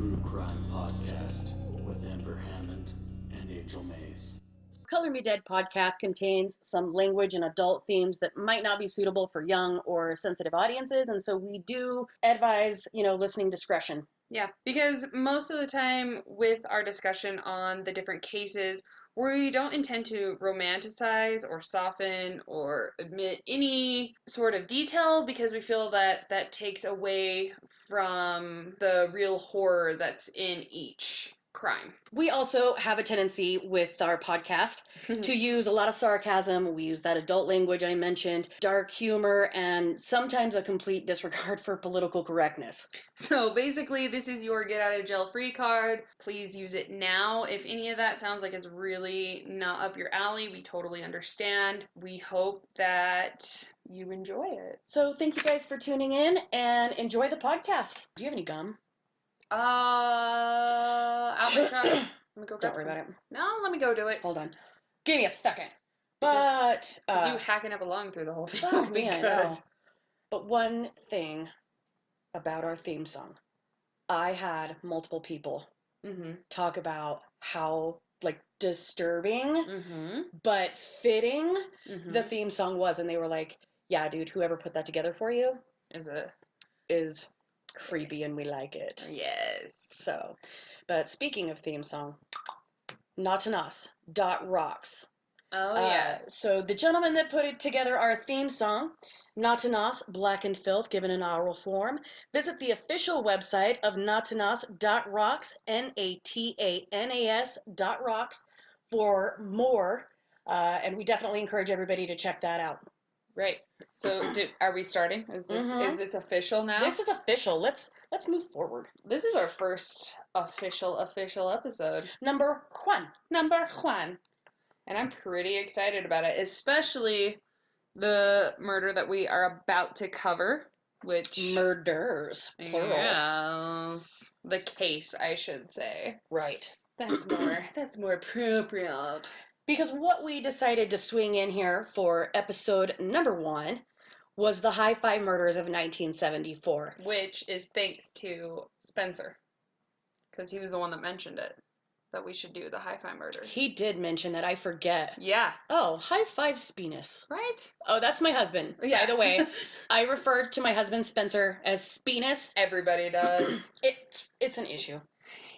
True Crime Podcast with Amber Hammond and Angel Mays. Color Me Dead podcast contains some language and adult themes that might not be suitable for young or sensitive audiences, and so we do advise, listening discretion. Yeah, because most of the time with our discussion on the different cases, we don't intend to romanticize or soften or omit any sort of detail because we feel that that takes away from the real horror that's in each crime. We also have a tendency with our podcast to use a lot of sarcasm. We use that adult language I mentioned, dark humor, and sometimes a complete disregard for political correctness. So basically, this is your get out of jail free card. Please use it now. If any of that sounds like it's really not up your alley, we totally understand. We hope that you enjoy it. So thank you guys for tuning in and enjoy the podcast. Do you have any gum? Out my truck. Let me go grab Don't worry some. about it. No, let me go do it. Hold on. Give me a second. But Because you hacking up along through the whole thing fuck would be me, I good. know. But one thing about our theme song, I had multiple people talk about how disturbing but fitting the theme song was, and they were like, "Yeah, dude, whoever put that together for you is creepy, and we like it." Yes. So, but speaking of theme song, Natanas.rocks. Oh, yes. So the gentleman that put it together, our theme song, Natanas, Black and Filth, given in oral form. Visit the official website of natanas.rocks, Natanas.rocks, for more. And we definitely encourage everybody to check that out. Right. So, are we starting? Is this official now? This is official. Let's move forward. This is our first official episode. Number one. And I'm pretty excited about it, especially the murder that we are about to cover, which... Murders, plural. Yes. The case, I should say. Right. That's more appropriate. Because what we decided to swing in here for episode number 1 was the Hi-Fi murders of 1974. Which is thanks to Spencer. Because he was the one that mentioned it. That we should do the Hi-Fi murders. He did mention that, I forget. Yeah. Oh, high five Spinus. Right? Oh, that's my husband. Yeah. By the way, I referred to my husband Spencer as Spinus. Everybody does. It's an issue.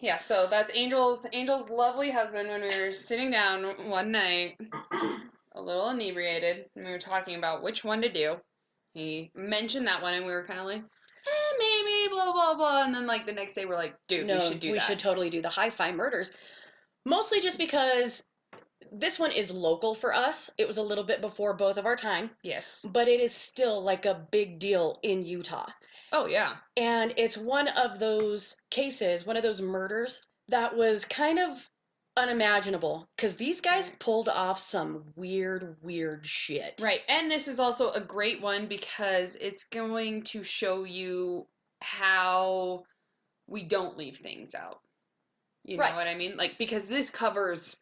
Yeah, so that's Angel's lovely husband when we were sitting down one night, a little inebriated, and we were talking about which one to do. He mentioned that one, and we were kind of like, maybe, blah, blah, blah. And then, the next day, we're like, dude, we should do that. We should totally do the Hi-Fi murders. Mostly just because this one is local for us. It was a little bit before both of our time. Yes. But it is still a big deal in Utah. Oh, yeah. And it's one of those cases, one of those murders that was kind of unimaginable because these guys pulled off some weird shit. Right. And this is also a great one because it's going to show you how we don't leave things out. You know what I mean? Because this covers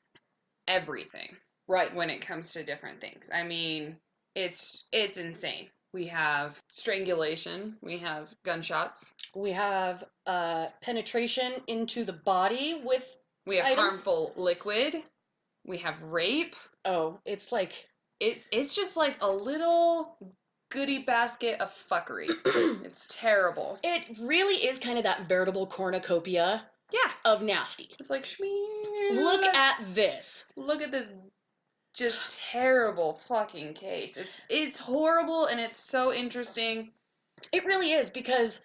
everything. Right. When it comes to different things. I mean, it's insane. We have strangulation. We have gunshots. We have penetration into the body with We have items. harmful liquid. We have rape. Oh, it's it's just like a little goodie basket of fuckery. It's terrible. It really is kind of that veritable cornucopia of nasty. It's like, look at this. Look at this just terrible fucking case. It's horrible and it's so interesting. It really is because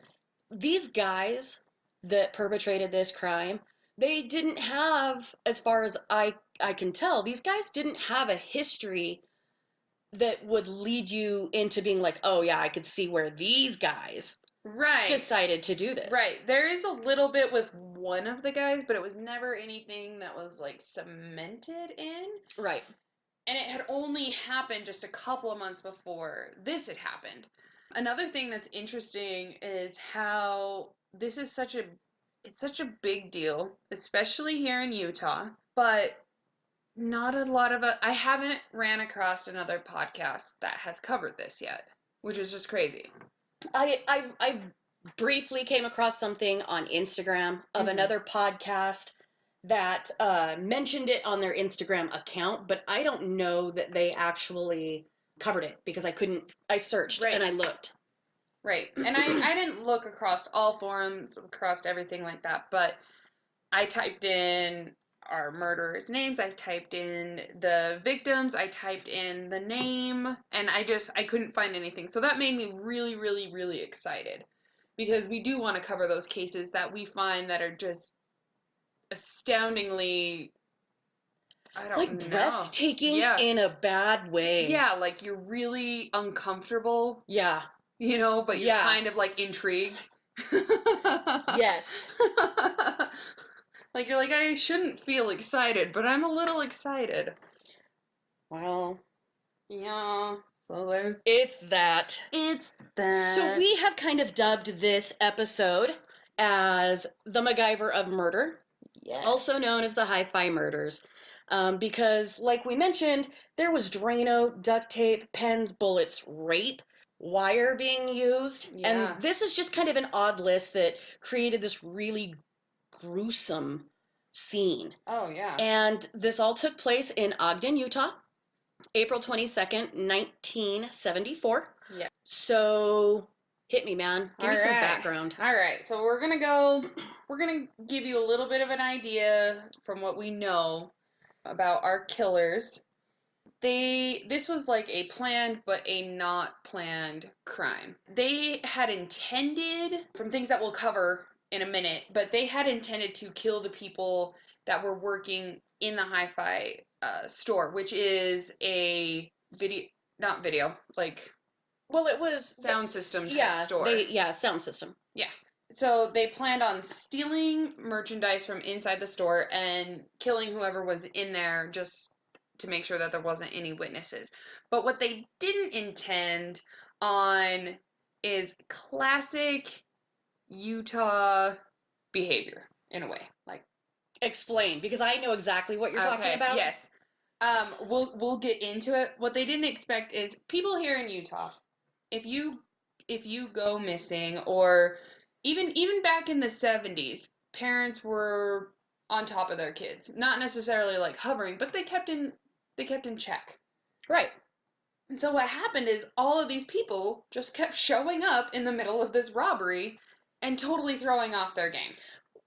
these guys that perpetrated this crime, they didn't have, as far as I can tell, these guys didn't have a history that would lead you into being like, oh yeah, I could see where these guys decided to do this. Right. There is a little bit with one of the guys, but it was never anything that was cemented in. Right. And it had only happened just a couple of months before this had happened. Another thing that's interesting is how this is such a big deal, especially here in Utah, but not a lot of I haven't ran across another podcast that has covered this yet, which is just crazy. I briefly came across something on Instagram of another podcast that mentioned it on their Instagram account, but I don't know that they actually covered it because I searched and I looked. Right. And I didn't look across all forums, across everything like that, but I typed in our murderers' names, I typed in the victims, I typed in the name, and I couldn't find anything. So that made me really, really, really excited. Because we do want to cover those cases that we find that are just astoundingly, I don't know. Breathtaking in a bad way. Yeah, like you're really uncomfortable. Yeah. You know, but you're kind of like intrigued. Yes. Like you're like, I shouldn't feel excited, but I'm a little excited. Well, yeah. So it's that. So we have kind of dubbed this episode as the MacGyver of murder, also known as the Hi-Fi Murders, because, like we mentioned, there was Drano, duct tape, pens, bullets, rape, wire being used, and this is just kind of an odd list that created this really gruesome scene. Oh, yeah. And this all took place in Ogden, Utah, April 22nd, 1974. Yeah. So, hit me, man. Give me some background. All right. So we're going to give you a little bit of an idea from what we know about our killers. This was like a planned but a not planned crime. They had intended, from things that we'll cover in a minute, but they had intended to kill the people that were working in the Hi-Fi store, which is a well, it was sound system type store. Sound system. Yeah. So they planned on stealing merchandise from inside the store and killing whoever was in there just to make sure that there wasn't any witnesses. But what they didn't intend on is classic Utah behavior, in a way. Like, explain, because I know exactly what you're talking about. Yes. We'll get into it. What they didn't expect is people here in Utah, if you go missing, or even back in the 70s, parents were on top of their kids. Not necessarily like hovering, but they kept in check. Right. And so what happened is all of these people just kept showing up in the middle of this robbery and totally throwing off their game.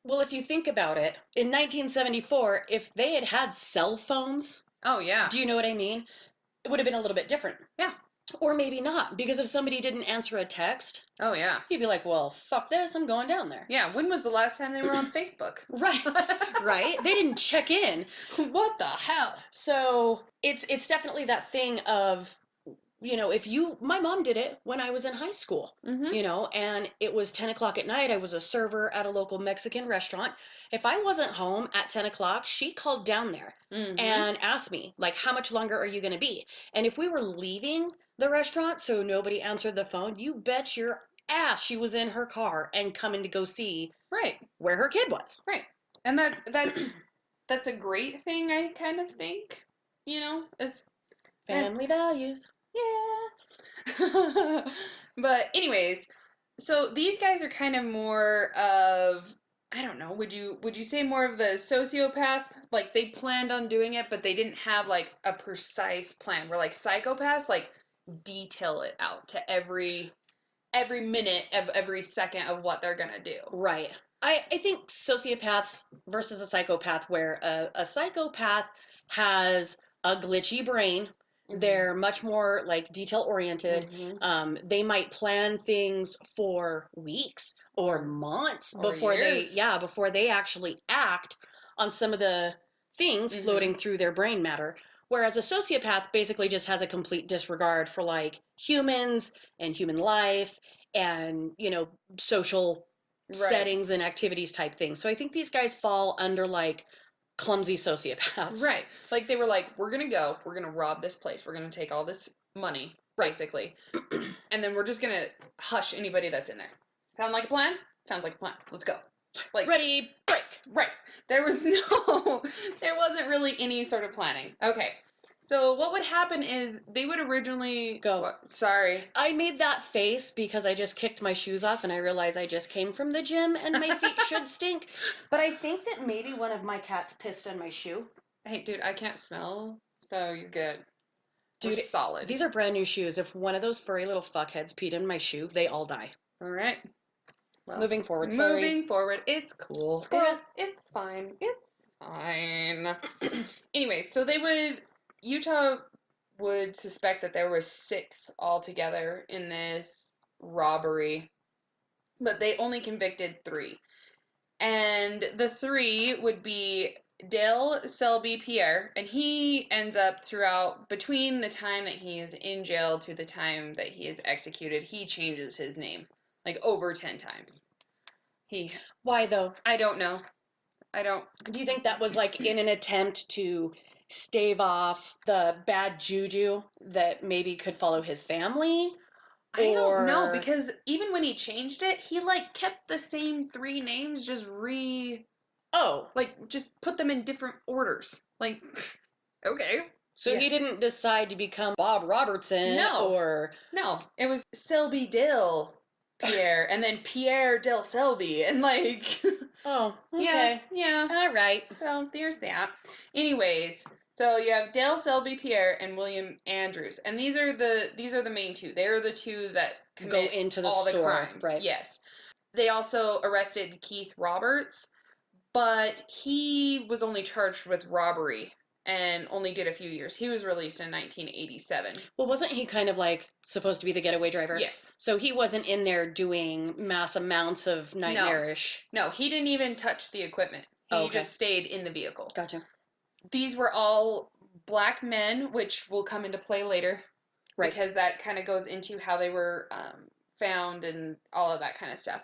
Well, if you think about it, in 1974, if they had had cell phones, oh yeah, do you know what I mean? It would have been a little bit different. Yeah. Or maybe not, because if somebody didn't answer a text, oh yeah, you'd be like, well, fuck this, I'm going down there. Yeah, when was the last time they were on Facebook? Right. Right? They didn't check in. What the hell? So it's definitely that thing of, you know, my mom did it when I was in high school, you know, and it was 10 o'clock at night. I was a server at a local Mexican restaurant. If I wasn't home at 10 o'clock, she called down there and asked me, like, how much longer are you going to be? And if we were leaving the restaurant so nobody answered the phone, you bet your ass she was in her car and coming to go see where her kid was. Right. And that's a great thing, I kind of think, you know, as family values. Yeah. But anyways, so these guys are kind of more of, I don't know, would you say more of the sociopath? Like they planned on doing it, but they didn't have like a precise plan. Where like psychopaths like detail it out to every minute of every second of what they're gonna do. Right. I think sociopaths versus a psychopath, where a psychopath has a glitchy brain. They're much more like detail oriented. They might plan things for weeks or months before they actually act on some of the things floating through their brain matter. Whereas a sociopath basically just has a complete disregard for like humans and human life and, you know, social settings and activities type things. So I think these guys fall under like clumsy sociopaths. Right. Like they were like, we're going to rob this place. We're going to take all this money, basically. And then we're just going to hush anybody that's in there. Sound like a plan? Sounds like a plan. Let's go. Like, ready, break. Right. There wasn't really any sort of planning. Okay. So what would happen is they would originally... Go. What? Sorry. I made that face because I just kicked my shoes off and I realized I just came from the gym and my feet should stink. But I think that maybe one of my cats pissed on my shoe. Hey, dude, I can't smell, so you're good. Dude, We're solid. These are brand new shoes. If one of those furry little fuckheads peed in my shoe, they all die. All right. Well, Moving forward, Moving forward. It's cool. Squirrel. It's fine. It's fine. Anyway, so Utah would suspect that there were 6 altogether in this robbery, but they only convicted 3. And the 3 would be Dale Selby Pierre, and he ends up throughout, between the time that he is in jail to the time that he is executed, he changes his name, like over 10 times. Why though? I don't know. Do you think that was like in an attempt to stave off the bad juju that maybe could follow his family? I don't know, because even when he changed it, he like kept the same 3 names, just just put them in different orders. Like, okay. So Yeah. he didn't decide to become Bob Robertson or... No, it was Selby Dale Pierre, and then Pierre Dale Selby, and like... Oh, okay. Yeah. All right. So there's that. Anyways, so you have Dale Selby Pierre and William Andrews, and these are the main 2. They are the 2 that Go commit into the all store, the crimes. right? Yes. They also arrested Keith Roberts, but he was only charged with robbery and only did a few years. He was released in 1987. Well, wasn't he kind of like supposed to be the getaway driver? Yes. So he wasn't in there doing mass amounts of nightmarish... No, he didn't even touch the equipment. He just stayed in the vehicle. Gotcha. These were all black men, which will come into play later. Right. Because that kind of goes into how they were found and all of that kind of stuff.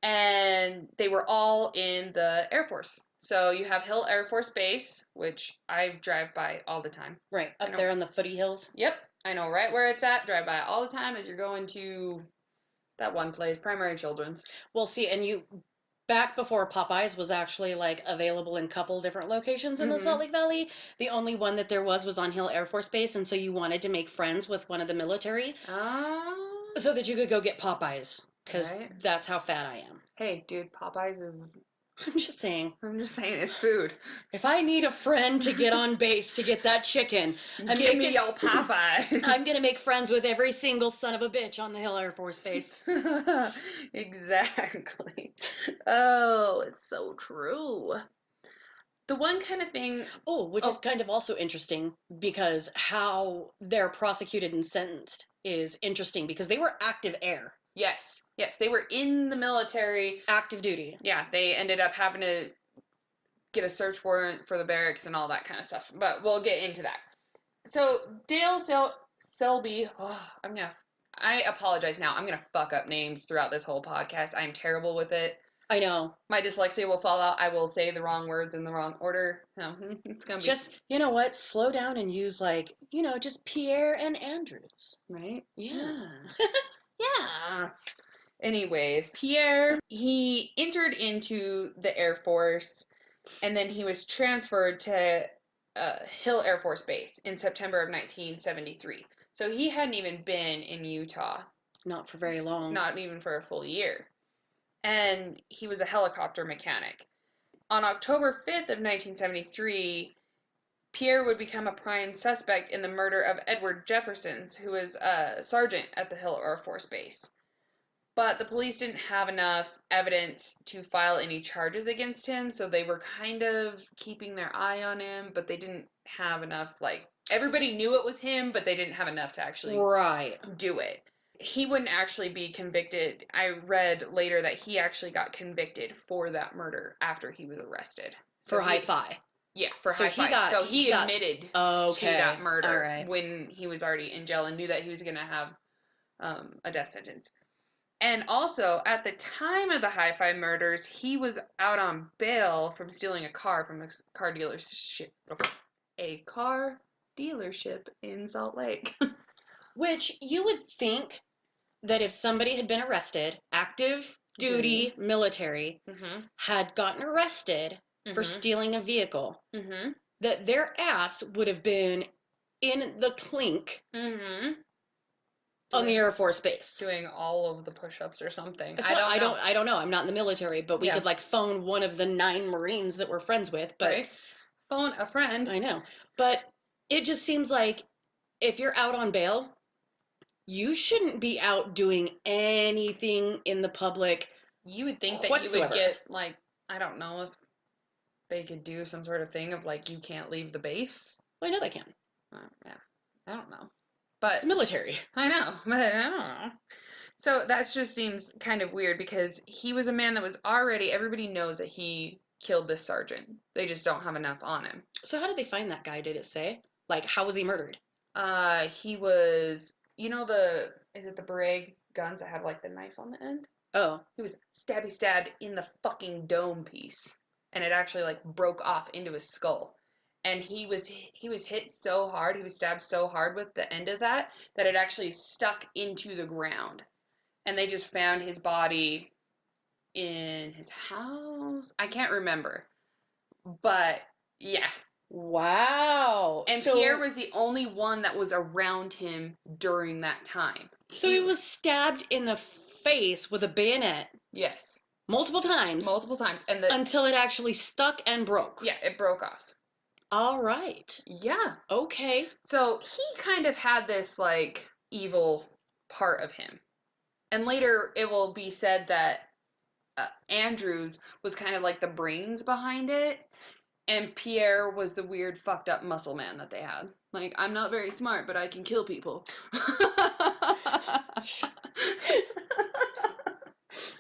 And they were all in the Air Force. So you have Hill Air Force Base, which I drive by all the time. Right, up there on the footy hills. Yep, I know right where it's at. Drive by it all the time as you're going to that one place, Primary Children's. Well, see, and you... Back before Popeyes was actually, like, available in a couple different locations in the Salt Lake Valley, the only one that there was on Hill Air Force Base, and so you wanted to make friends with one of the military so that you could go get Popeyes, because that's how fat I am. Hey, dude, Popeyes is... I'm just saying, it's food. If I need a friend to get on base to get that chicken, give me your Popeye. I'm going to make friends with every single son of a bitch on the Hill Air Force Base. Exactly. Oh, it's so true. The one kind of thing... which is kind of also interesting, because how they're prosecuted and sentenced is interesting, because they were active air. Yes, they were in the military. Active duty. Yeah, they ended up having to get a search warrant for the barracks and all that kind of stuff. But we'll get into that. So, Dale Selby... I apologize now. I'm going to fuck up names throughout this whole podcast. I'm terrible with it. I know. My dyslexia will fall out. I will say the wrong words in the wrong order. No, it's going to be... Just, you know what? Slow down and use, just Pierre and Andrews. Right? Yeah. Yeah. Anyways, Pierre, he entered into the Air Force, and then he was transferred to Hill Air Force Base in September of 1973. So he hadn't even been in Utah. Not for very long. Not even for a full year. And he was a helicopter mechanic. On October 5th of 1973, Pierre would become a prime suspect in the murder of Edward Jefferson, who was a sergeant at the Hill Air Force Base. But the police didn't have enough evidence to file any charges against him, so they were kind of keeping their eye on him, but they didn't have enough, everybody knew it was him, but they didn't have enough to actually do it. He wouldn't actually be convicted. I read later that he actually got convicted for that murder after he was arrested. For hi-fi. Yeah, for hi-fi. So he admitted to that murder right. when he was already in jail and knew that he was going to have a death sentence. And also, at the time of the hi-fi murders, he was out on bail from stealing a car from a car dealership. A car dealership in Salt Lake. Which you would think that if somebody had been arrested, active duty military, had gotten arrested for stealing a vehicle, that their ass would have been in the clink Mm-hmm. on the Air Force Base. Doing all of the push-ups or something. So I don't know. I'm not in the military, but we Yeah. could like phone one of the 9 Marines that we're friends with. But Right? Phone a friend. I know. But it just seems like if you're out on bail, you shouldn't be out doing anything in the public. You would think that whatsoever. you would get, like, I don't know if they could do some sort of thing of, like, you can't leave the base. Well, I know they can. Yeah. I don't know. It's But the military. I know, but I don't know. So that just seems kind of weird because he was a man that was already, everybody knows that he killed this sergeant. They just don't have enough on him. So how did they find that guy, did it say? Like, how was he murdered? He was, you know is it the Beret guns that have like the knife on the end? Oh. He was stabbed in the fucking dome piece. And it actually like broke off into his skull. And he was hit so hard, he was stabbed so hard with the end of that it actually stuck into the ground. And they just found his body in his house. I can't remember. But yeah. Wow. And Pierre was the only one that was around him during that time. So he was stabbed in the face with a bayonet. Yes. Multiple times. And until it actually stuck and broke. Yeah, it broke off. All right. Yeah. Okay. So he kind of had this, like, evil part of him. And later it will be said that Andrews was kind of like the brains behind it. And Pierre was the weird, fucked up muscle man that they had. Like, I'm not very smart, but I can kill people.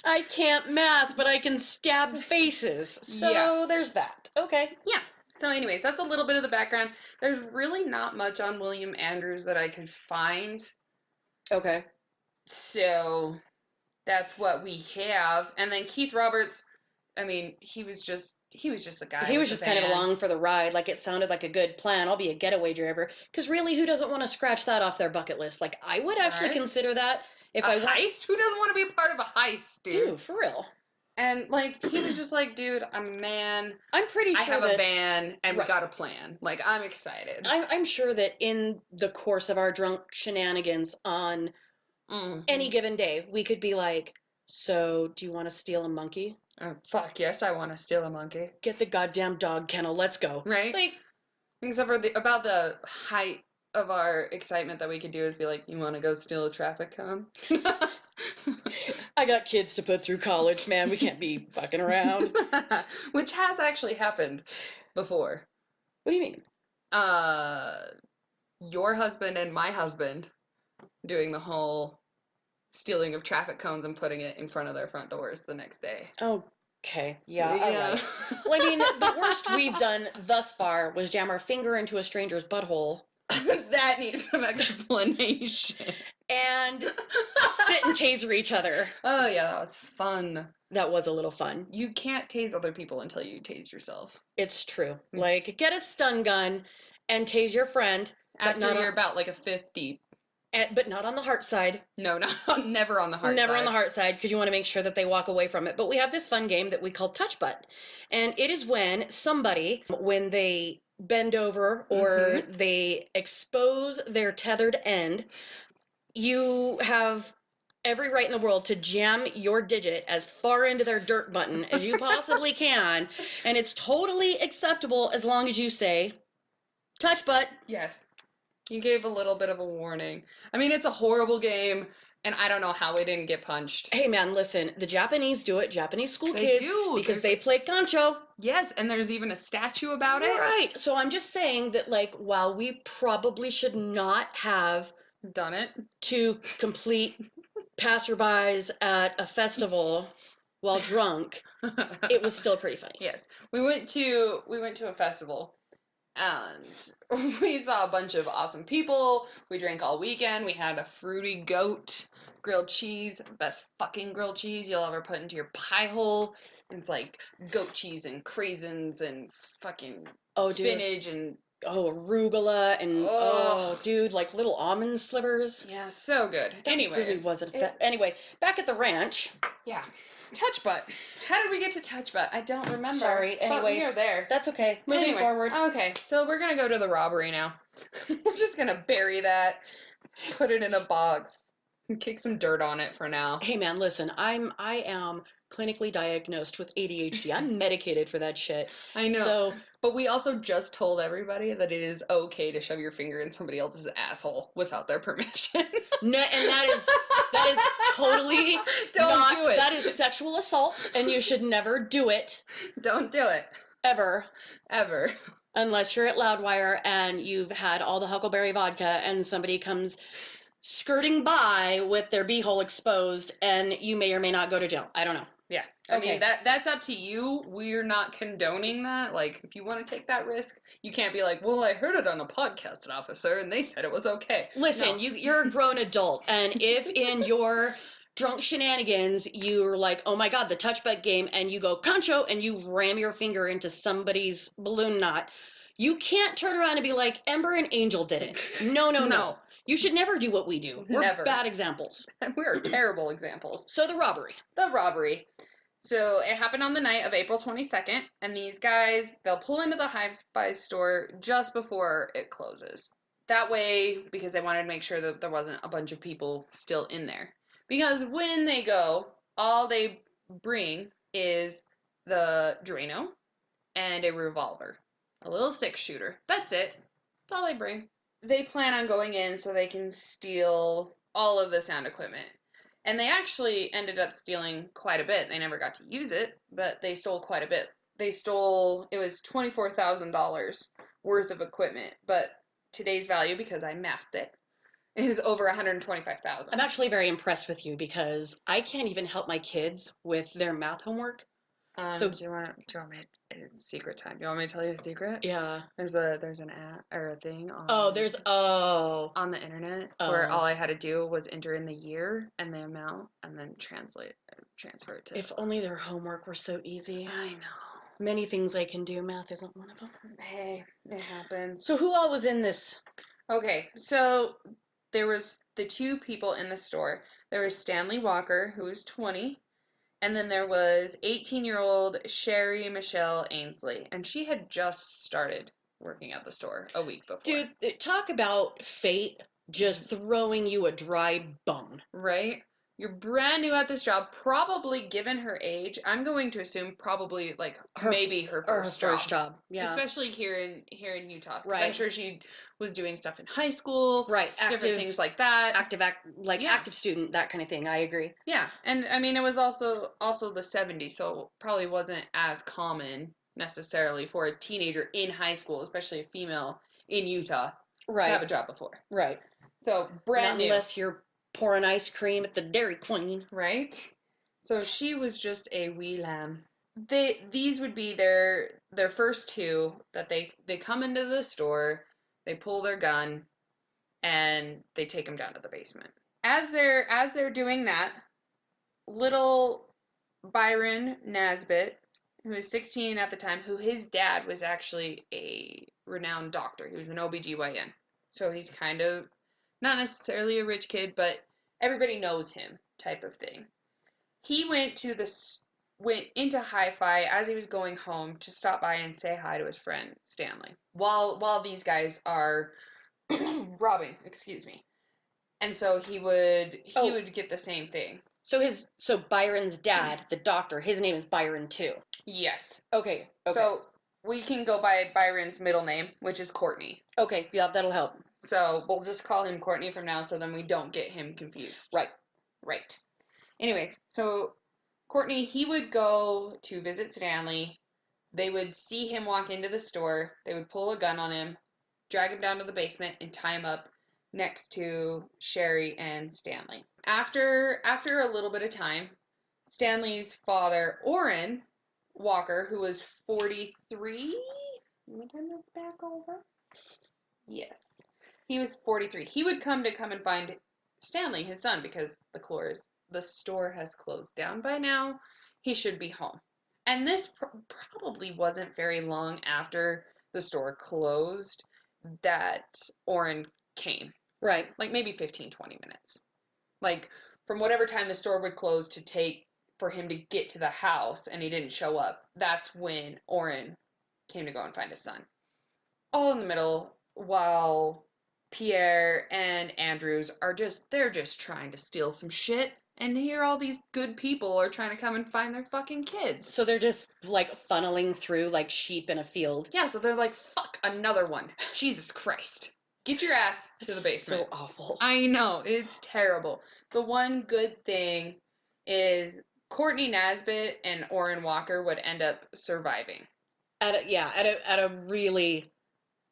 I can't math, but I can stab faces. So Yeah. There's that. Okay. Yeah. So anyways, that's a little bit of the background. There's really not much on William Andrews that I could find. Okay. So that's what we have. And then Keith Roberts, I mean, he was just a guy. He was just kind of along for the ride. Like, it sounded like a good plan. I'll be a getaway driver. Because really, who doesn't want to scratch that off their bucket list? Like, I would actually consider that if I heist? Who doesn't want to be a part of a heist, dude? Dude, for real. And, like, he was just like, dude, I'm a man. I'm pretty sure I have a van, and we got a plan. Like, I'm excited. I'm sure that in the course of our drunk shenanigans on any given day, we could be like, so, do you want to steal a monkey? Oh, fuck yes, I want to steal a monkey. Get the goddamn dog kennel. Let's go. Right? Like, except for about the height of our excitement that we could do is be like, you want to go steal a traffic cone? I got kids to put through college, man. We can't be fucking around. Which has actually happened before. What do you mean? Your husband and my husband doing the whole stealing of traffic cones and putting it in front of their front doors the next day. Okay, yeah, all right. Well, I mean, the worst we've done thus far was jam our finger into a stranger's butthole. That needs some explanation. And sit and taser each other. Oh, yeah, that was fun. That was a little fun. You can't tase other people until you tase yourself. It's true. Like, get a stun gun and tase your friend. After you're about like a fifth deep. But not on the heart side. No, never on the heart side. Never on the heart side, because you want to make sure that they walk away from it. But we have this fun game that we call touch butt. And it is when somebody, when they bend over or they expose their tethered end, you have every right in the world to jam your digit as far into their dirt button as you possibly can. And it's totally acceptable as long as you say, touch butt. Yes. You gave a little bit of a warning. I mean, it's a horrible game, and I don't know how we didn't get punched. Hey, man, listen. The Japanese do it. Japanese school They kids. do. Because they play kancho. Yes, and there's even a statue about it. Right. So I'm just saying that, like, while we probably should not have done it to complete passerbys at a festival while drunk, it was still pretty funny. Yes. We went to a festival. And we saw a bunch of awesome people. We drank all weekend. We had a fruity goat grilled cheese. Best fucking grilled cheese you'll ever put into your pie hole. It's like goat cheese and craisins and fucking spinach and arugula and dude, like little almond slivers. Yeah, so good. That Anyways, really wasn't anyway, back at the ranch. Yeah. Touch butt. How did we get to touch butt? I don't remember. Sorry. Anyway, but we are there. That's okay. Moving forward. Okay, so we're gonna go to the robbery now. We're just gonna bury that, put it in a box, and kick some dirt on it for now. Hey man, listen, I am clinically diagnosed with ADHD. I'm medicated for that shit. I know. So, but we also just told everybody that it is okay to shove your finger in somebody else's asshole without their permission. No, and that is totally Don't do it. That is sexual assault, and you should never do it. Don't do it. Ever. Unless you're at Loudwire and you've had all the Huckleberry vodka and somebody comes skirting by with their beehole exposed and you may or may not go to jail. I don't know. Yeah. I mean, that's up to you. We're not condoning that. Like, if you want to take that risk, you can't be like, well, I heard it on a podcast, officer, and they said it was okay. Listen, you're a grown adult, and if in your drunk shenanigans you're like, oh my god, the touch butt game, and you go concho and you ram your finger into somebody's balloon knot, you can't turn around and be like, Ember and Angel did it. No. You should never do what we do. We're never. Bad examples. We're terrible examples. So the robbery. So it happened on the night of April 22nd, and these guys, they'll pull into the Hi-Fi store just before it closes. That way, because they wanted to make sure that there wasn't a bunch of people still in there. Because when they go, all they bring is the Drano and a revolver. A little 6-shooter. That's it. That's all they bring. They plan on going in so they can steal all of the sound equipment. And they actually ended up stealing quite a bit. They never got to use it, but they stole quite a bit. It was $24,000 worth of equipment, but today's value, because I mathed it, is over $125,000. I'm actually very impressed with you because I can't even help my kids with their math homework. So do you want me secret time? Do you want me to tell you a secret? Yeah. There's an app or a thing on on the internet where all I had to do was enter in the year and the amount and then transfer it to. If only their homework were so easy. I know. Many things I can do. Math isn't one of them. Hey, it happens. So who all was in this? Okay, so there was the two people in the store. There was Stanley Walker, who was 20. And then there was 18-year-old Sherry Michelle Ainsley, and she had just started working at the store a week before. Dude, talk about fate just throwing you a dry bone. Right? You're brand new at this job, probably given her age. I'm going to assume probably like maybe her first job. Yeah. Especially here in Utah. Right. I'm sure she was doing stuff in high school. Right. Different things like that. Active student, that kind of thing. I agree. Yeah. And I mean, it was also the 70s, so it probably wasn't as common necessarily for a teenager in high school, especially a female in Utah, to have a job before. Right. So brand new. Unless you're pouring ice cream at the Dairy Queen. Right? So she was just a wee lamb. These would be their first two that they come into the store, they pull their gun, and they take them down to the basement. As they're doing that, little Byron Nasbitt, who was 16 at the time, who his dad was actually a renowned doctor. He was an OBGYN. So he's kind of not necessarily a rich kid, but everybody knows him type of thing. He went into Hi-Fi as he was going home to stop by and say hi to his friend Stanley. While these guys are robbing, And so he would get the same thing. So Byron's dad, the doctor, his name is Byron too. Yes. Okay. So we can go by Byron's middle name, which is Courtney. Okay, yeah, that'll help. So we'll just call him Courtney from now, so then we don't get him confused. Right. Anyways, so Courtney, he would go to visit Stanley. They would see him walk into the store. They would pull a gun on him, drag him down to the basement, and tie him up next to Sherry and Stanley. After a little bit of time, Stanley's father, Orrin Walker, who was 43. Let me turn this back over. Yes. He was 43. He would come and find Stanley, his son, because the store has closed down by now. He should be home. And this probably wasn't very long after the store closed. that Oren came. Right. Like maybe 15, 20 minutes. Like from whatever time the store would close to take for him to get to the house and he didn't show up, that's when Oren came to go and find his son. All in the middle, while Pierre and Andrews they're just trying to steal some shit. And here all these good people are trying to come and find their fucking kids. So they're just like funneling through like sheep in a field. Yeah, so they're like, fuck, another one. Jesus Christ. Get your ass to the basement. So awful. I know, it's terrible. The one good thing is Courtney Nasbitt and Oren Walker would end up surviving. At a really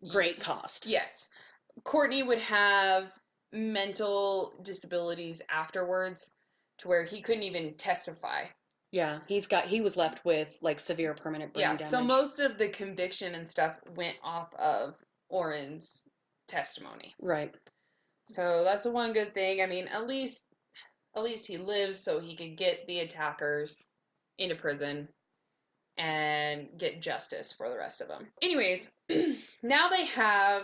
great cost. Yes. Courtney would have mental disabilities afterwards to where he couldn't even testify. Yeah, he was left with like severe permanent brain damage. So most of the conviction and stuff went off of Oren's testimony. Right. So that's the one good thing. I mean, at least he lived so he could get the attackers into prison and get justice for the rest of them. Anyways, now they have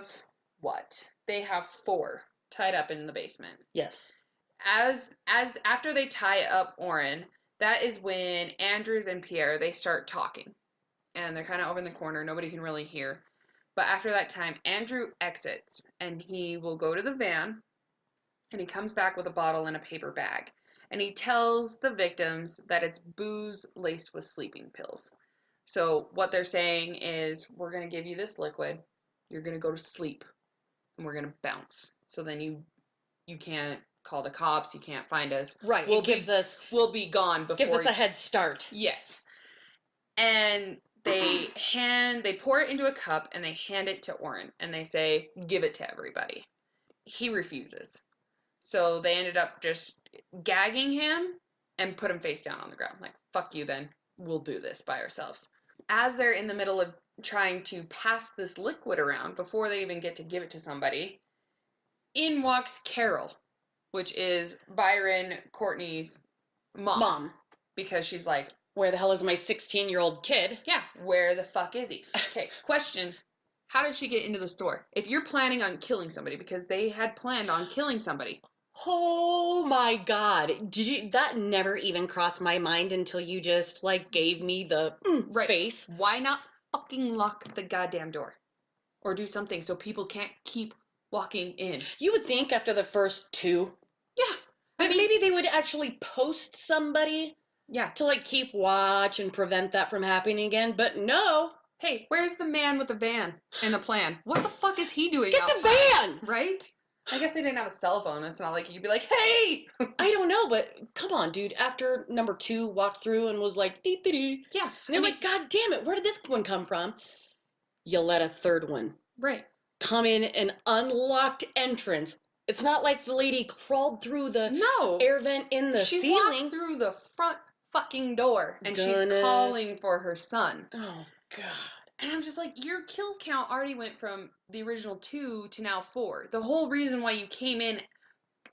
what? They have 4 tied up in the basement. Yes. As after they tie up Oren, that is when Andrews and Pierre, they start talking. And they're kind of over in the corner, nobody can really hear. But after that time, Andrew exits and he will go to the van and he comes back with a bottle and a paper bag. And he tells the victims that it's booze laced with sleeping pills. So what they're saying is, we're going to give you this liquid, you're going to go to sleep, and we're going to bounce. So then you can't call the cops, you can't find us. Right. We'll be gone before. Gives us a head start. Yes. And they pour it into a cup and they hand it to Oren and they say, give it to everybody. He refuses. So they ended up just gagging him and put him face down on the ground. Like, fuck you then. We'll do this by ourselves. As they're in the middle of trying to pass this liquid around before they even get to give it to somebody, in walks Carol, which is Byron Courtney's mom. Because she's like, where the hell is my 16-year-old kid? Yeah, where the fuck is he? Okay, question. How did she get into the store? If you're planning on killing somebody, because they had planned on killing somebody. Oh my God. That never even crossed my mind until you just like gave me the face. Why not fucking lock the goddamn door? Or do something so people can't keep walking in. You would think after the first 2. Yeah. But maybe they would actually post somebody. Yeah. To like keep watch and prevent that from happening again. But no. Hey, where's the man with the van and the plan? What the fuck is he doing outside? Get the van! Right? I guess they didn't have a cell phone. It's not like you could be like, hey! I don't know, but come on, dude. After number 2 walked through and was like, dee-dee-dee. Yeah. And they're like, God damn it, where did this one come from? You let a third one. Right. Come in an unlocked entrance. It's not like the lady crawled through the air vent in the ceiling. She walked through the front fucking door and she's calling for her son. Oh, God. And I'm just like, your kill count already went from the original 2 to now 4. The whole reason why you came in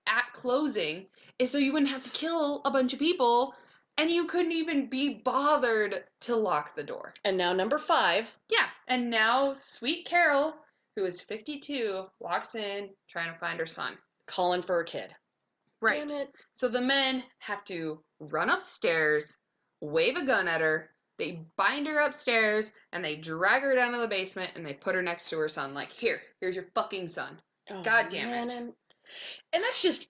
at closing is so you wouldn't have to kill a bunch of people, and you couldn't even be bothered to lock the door. And now number 5. Yeah, and now sweet Carol, who is 52, walks in trying to find her son. Calling for a kid. Right. Damn it. So the men have to run upstairs, wave a gun at her, they bind her upstairs, and they drag her down to the basement, and they put her next to her son. Like, here's your fucking son. Oh, God damn it. And that's just,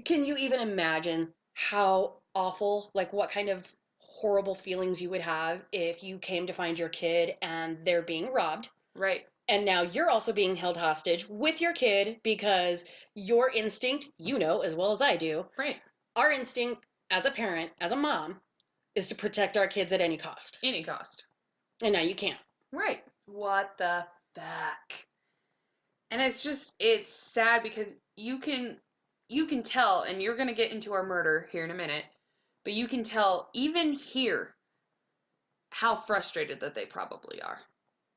can you even imagine how awful, like what kind of horrible feelings you would have if you came to find your kid and they're being robbed? Right. And now you're also being held hostage with your kid because your instinct, you know as well as I do. Right. Our instinct as a parent, as a mom, is to protect our kids at any cost. Any cost. And now you can't. Right. What the fuck? And it's sad because you can tell, and you're going to get into our murder here in a minute, but you can tell even here how frustrated that they probably are.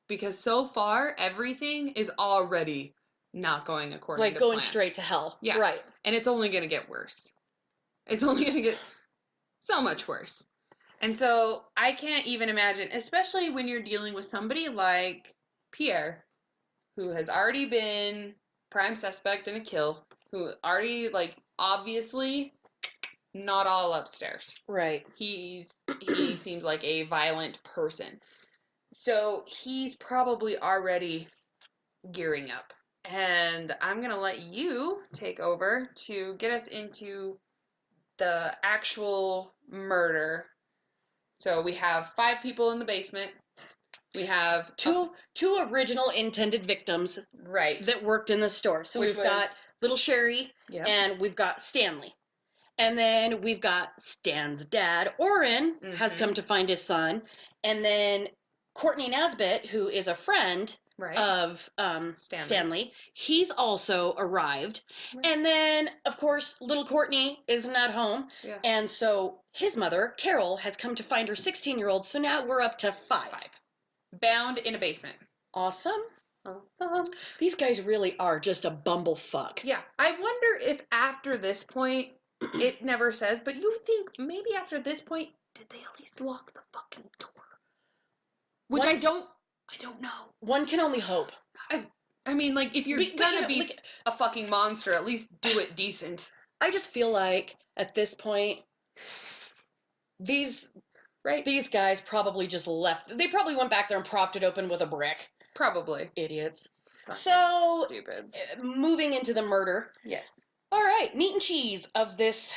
Because so far, everything is already not going according to plan. Like going straight to hell. Yeah. Right. And it's only going to get worse. It's only going to get so much worse. And so I can't even imagine, especially when you're dealing with somebody like Pierre, who has already been prime suspect in a kill, who already, like, obviously not all upstairs. Right. He seems like a violent person. So he's probably already gearing up. And I'm going to let you take over to get us into the actual murder. So we have 5 people in the basement. We have two original intended victims right that worked in the store. So we've got little Sherry and we've got Stanley. And then we've got Stan's dad, Orrin, has come to find his son. And then Courtney Nesbitt, who is a friend of Stanley, he's also arrived. Right. And then, of course, little Courtney isn't at home. Yeah. And so his mother, Carol, has come to find her 16-year-old. So now we're up to 5. Bound in a basement. Awesome. These guys really are just a bumblefuck. Yeah. I wonder if after this point, it never says, but you think maybe after this point, did they at least lock the fucking door? Which I don't know. One can only hope. I mean, like, if you're gonna be like, a fucking monster, at least do it decent. I just feel like, at this point, these guys probably just left. They probably went back there and propped it open with a brick. Probably. Idiots. Fucking so, stupids. Moving into the murder. Yes. All right, meat and cheese of this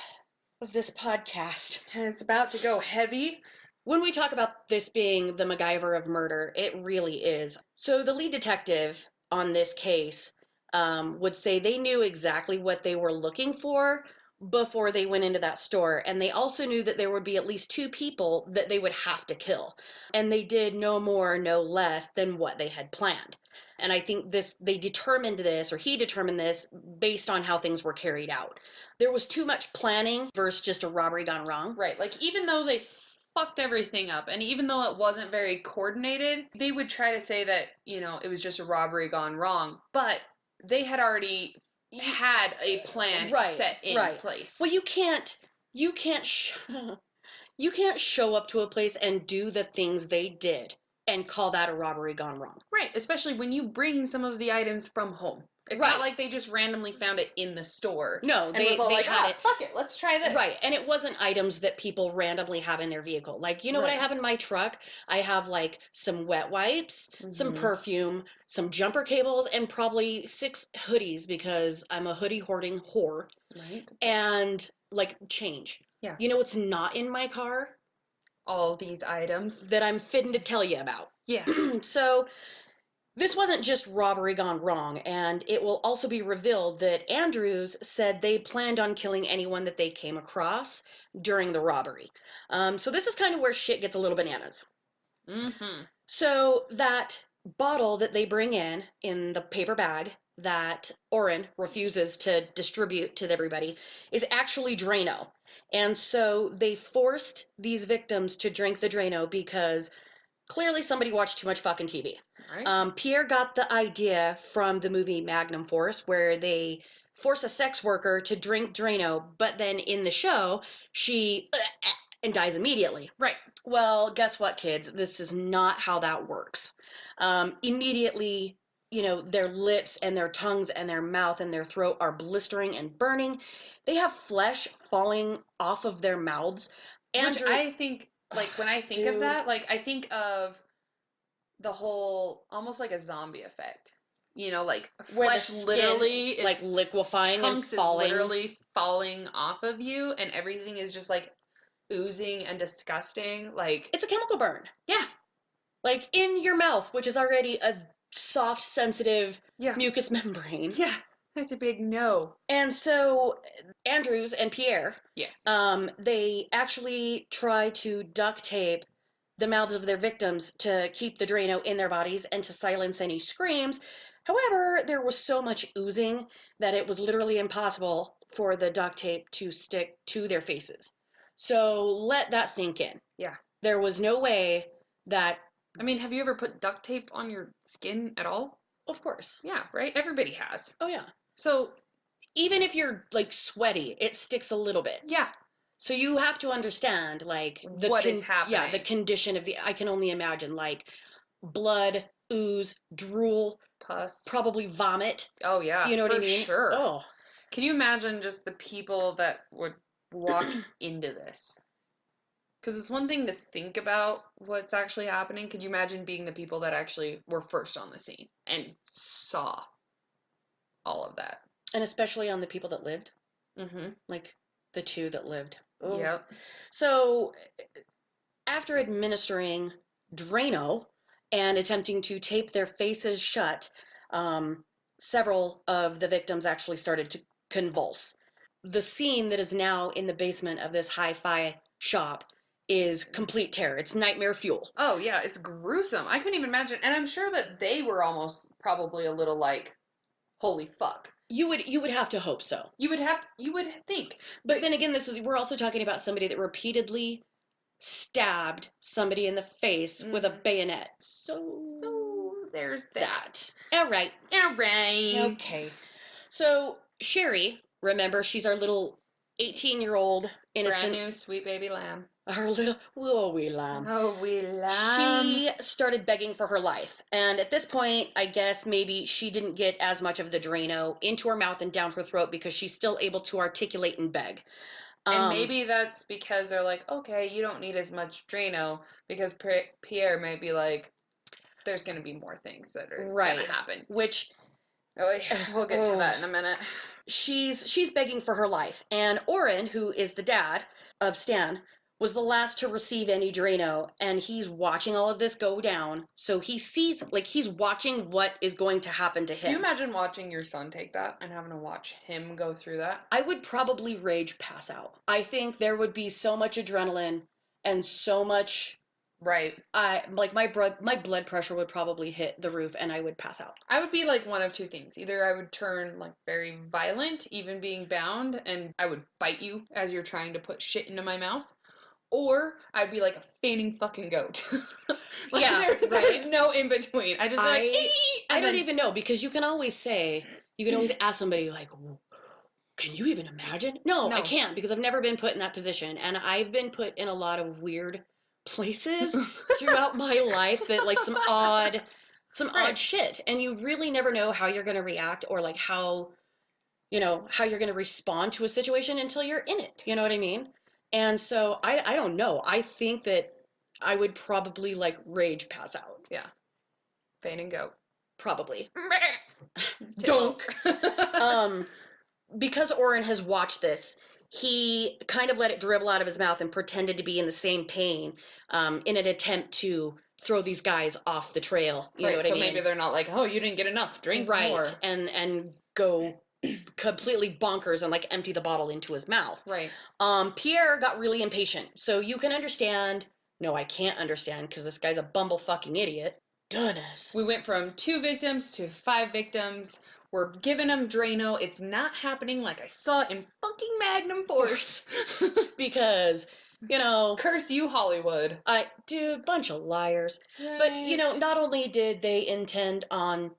podcast. And it's about to go heavy. When we talk about this being the MacGyver of murder, it really is. So the lead detective on this case would say they knew exactly what they were looking for before they went into that store. And they also knew that there would be at least 2 people that they would have to kill. And they did no more, no less than what they had planned. And I think he determined this based on how things were carried out. There was too much planning versus just a robbery gone wrong. Right. Like, even though they fucked everything up, and even though it wasn't very coordinated, they would try to say that, it was just a robbery gone wrong. But they had already had a plan set in place. Well, you can't show up to a place and do the things they did and call that a robbery gone wrong. Right, especially when you bring some of the items from home. It's not like they just randomly found it in the store. No, and they had it. Fuck it, let's try this. Right, and it wasn't items that people randomly have in their vehicle. Like, what I have in my truck? I have, like, some wet wipes, some perfume, some jumper cables, and probably 6 hoodies because I'm a hoodie hoarding whore. Right. And, like, change. Yeah. You know what's not in my car? All these items. That I'm fitting to tell you about. Yeah. So, this wasn't just robbery gone wrong, and it will also be revealed that Andrews said they planned on killing anyone that they came across during the robbery. So this is kind of where shit gets a little bananas. Mm-hmm. So that bottle that they bring in the paper bag that Orrin refuses to distribute to everybody is actually Drano. And so they forced these victims to drink the Drano because clearly somebody watched too much fucking TV. Right. Pierre got the idea from the movie Magnum Force, where they force a sex worker to drink Drano, but then in the show, she and dies immediately. Right. Well, guess what, kids? This is not how that works. Immediately, their lips and their tongues and their mouth and their throat are blistering and burning. They have flesh falling off of their mouths. Which I think, like, when I think of that, like, I think of the whole, almost like a zombie effect. Like, flesh literally is like liquefying and falling. Is literally falling off of you, and everything is just, like, oozing and disgusting. Like, it's a chemical burn. Yeah. Like, in your mouth, which is already a soft, sensitive mucous membrane. Yeah. That's a big no. And so Andrews and Pierre, yes, they actually try to duct tape the mouths of their victims to keep the Drano in their bodies and to silence any screams. However, there was so much oozing that it was literally impossible for the duct tape to stick to their faces. So let that sink in. Yeah. There was no way that... I mean, have you ever put duct tape on your skin at all? Of course. Yeah, right? Everybody has. Oh, yeah. So even if you're, like, sweaty, it sticks a little bit. Yeah. So you have to understand, like, what is happening. Yeah, the condition of I can only imagine, like, blood, ooze, drool, Pus. probably vomit. Oh, yeah. You know what I mean? Sure. Oh. Can you imagine just the people that would walk into this? Because it's one thing to think about what's actually happening. Could you imagine being the people that actually were first on the scene and saw all of that? And especially on the people that lived. Mm-hmm. Like the two that lived. Oh. Yep. So after administering Drano and attempting to tape their faces shut, several of the victims actually started to convulse. The scene that is now in the basement of this hi-fi shop is complete terror. It's nightmare fuel. Oh, yeah, it's gruesome. I couldn't even imagine. And I'm sure that they were almost probably a little like, holy fuck. You would have to hope so. You would think. But then again, we're also talking about somebody that repeatedly stabbed somebody in the face with a bayonet. So there's that. All right. All right. Okay. So Sherry, remember, she's our little 18-year-old innocent. Brand new sweet baby lamb. Our little wee lamb. Oh, wee lamb. She started begging for her life. And at this point, I guess maybe she didn't get as much of the Drano into her mouth and down her throat because she's still able to articulate and beg. And maybe that's because they're like, okay, you don't need as much Drano, because Pierre might be like, there's going to be more things that are going to happen. Which, we'll get to that in a minute. She's begging for her life. And Oren, who is the dad of Stan, was the last to receive any Drano, and he's watching all of this go down. So he sees, like, he's watching what is going to happen to him. Can you imagine watching your son take that and having to watch him go through that? I would probably rage pass out. I think there would be so much adrenaline and so much. Right. My blood pressure would probably hit the roof and I would pass out. I would be like one of two things. Either I would turn like very violent, even being bound, and I would bite you as you're trying to put shit into my mouth. Or I'd be like a fainting fucking goat. There's no in between. I just I don't even know, because you can always ask somebody like, can you even imagine? No, I can't, because I've never been put in that position, and I've been put in a lot of weird places throughout my life that like some odd shit, and you really never know how you're going to react or like how you're going to respond to a situation until you're in it. You know what I mean? And so I don't know. I think that I would probably like rage pass out. Yeah. Faint and go. Probably. Donk. Because Oren has watched this, he kind of let it dribble out of his mouth and pretended to be in the same pain in an attempt to throw these guys off the trail. You know what I mean? So maybe they're not like, oh, you didn't get enough. Drink more. And go completely bonkers and like empty the bottle into his mouth. Right. Pierre got really impatient. So you can understand. No, I can't understand, because this guy's a bumble fucking idiot. Goodness. We went from 2 victims to 5 victims. We're giving them Drano. It's not happening like I saw in fucking Magnum Force. Because, curse you, Hollywood. Bunch of liars. Right. But, not only did they intend on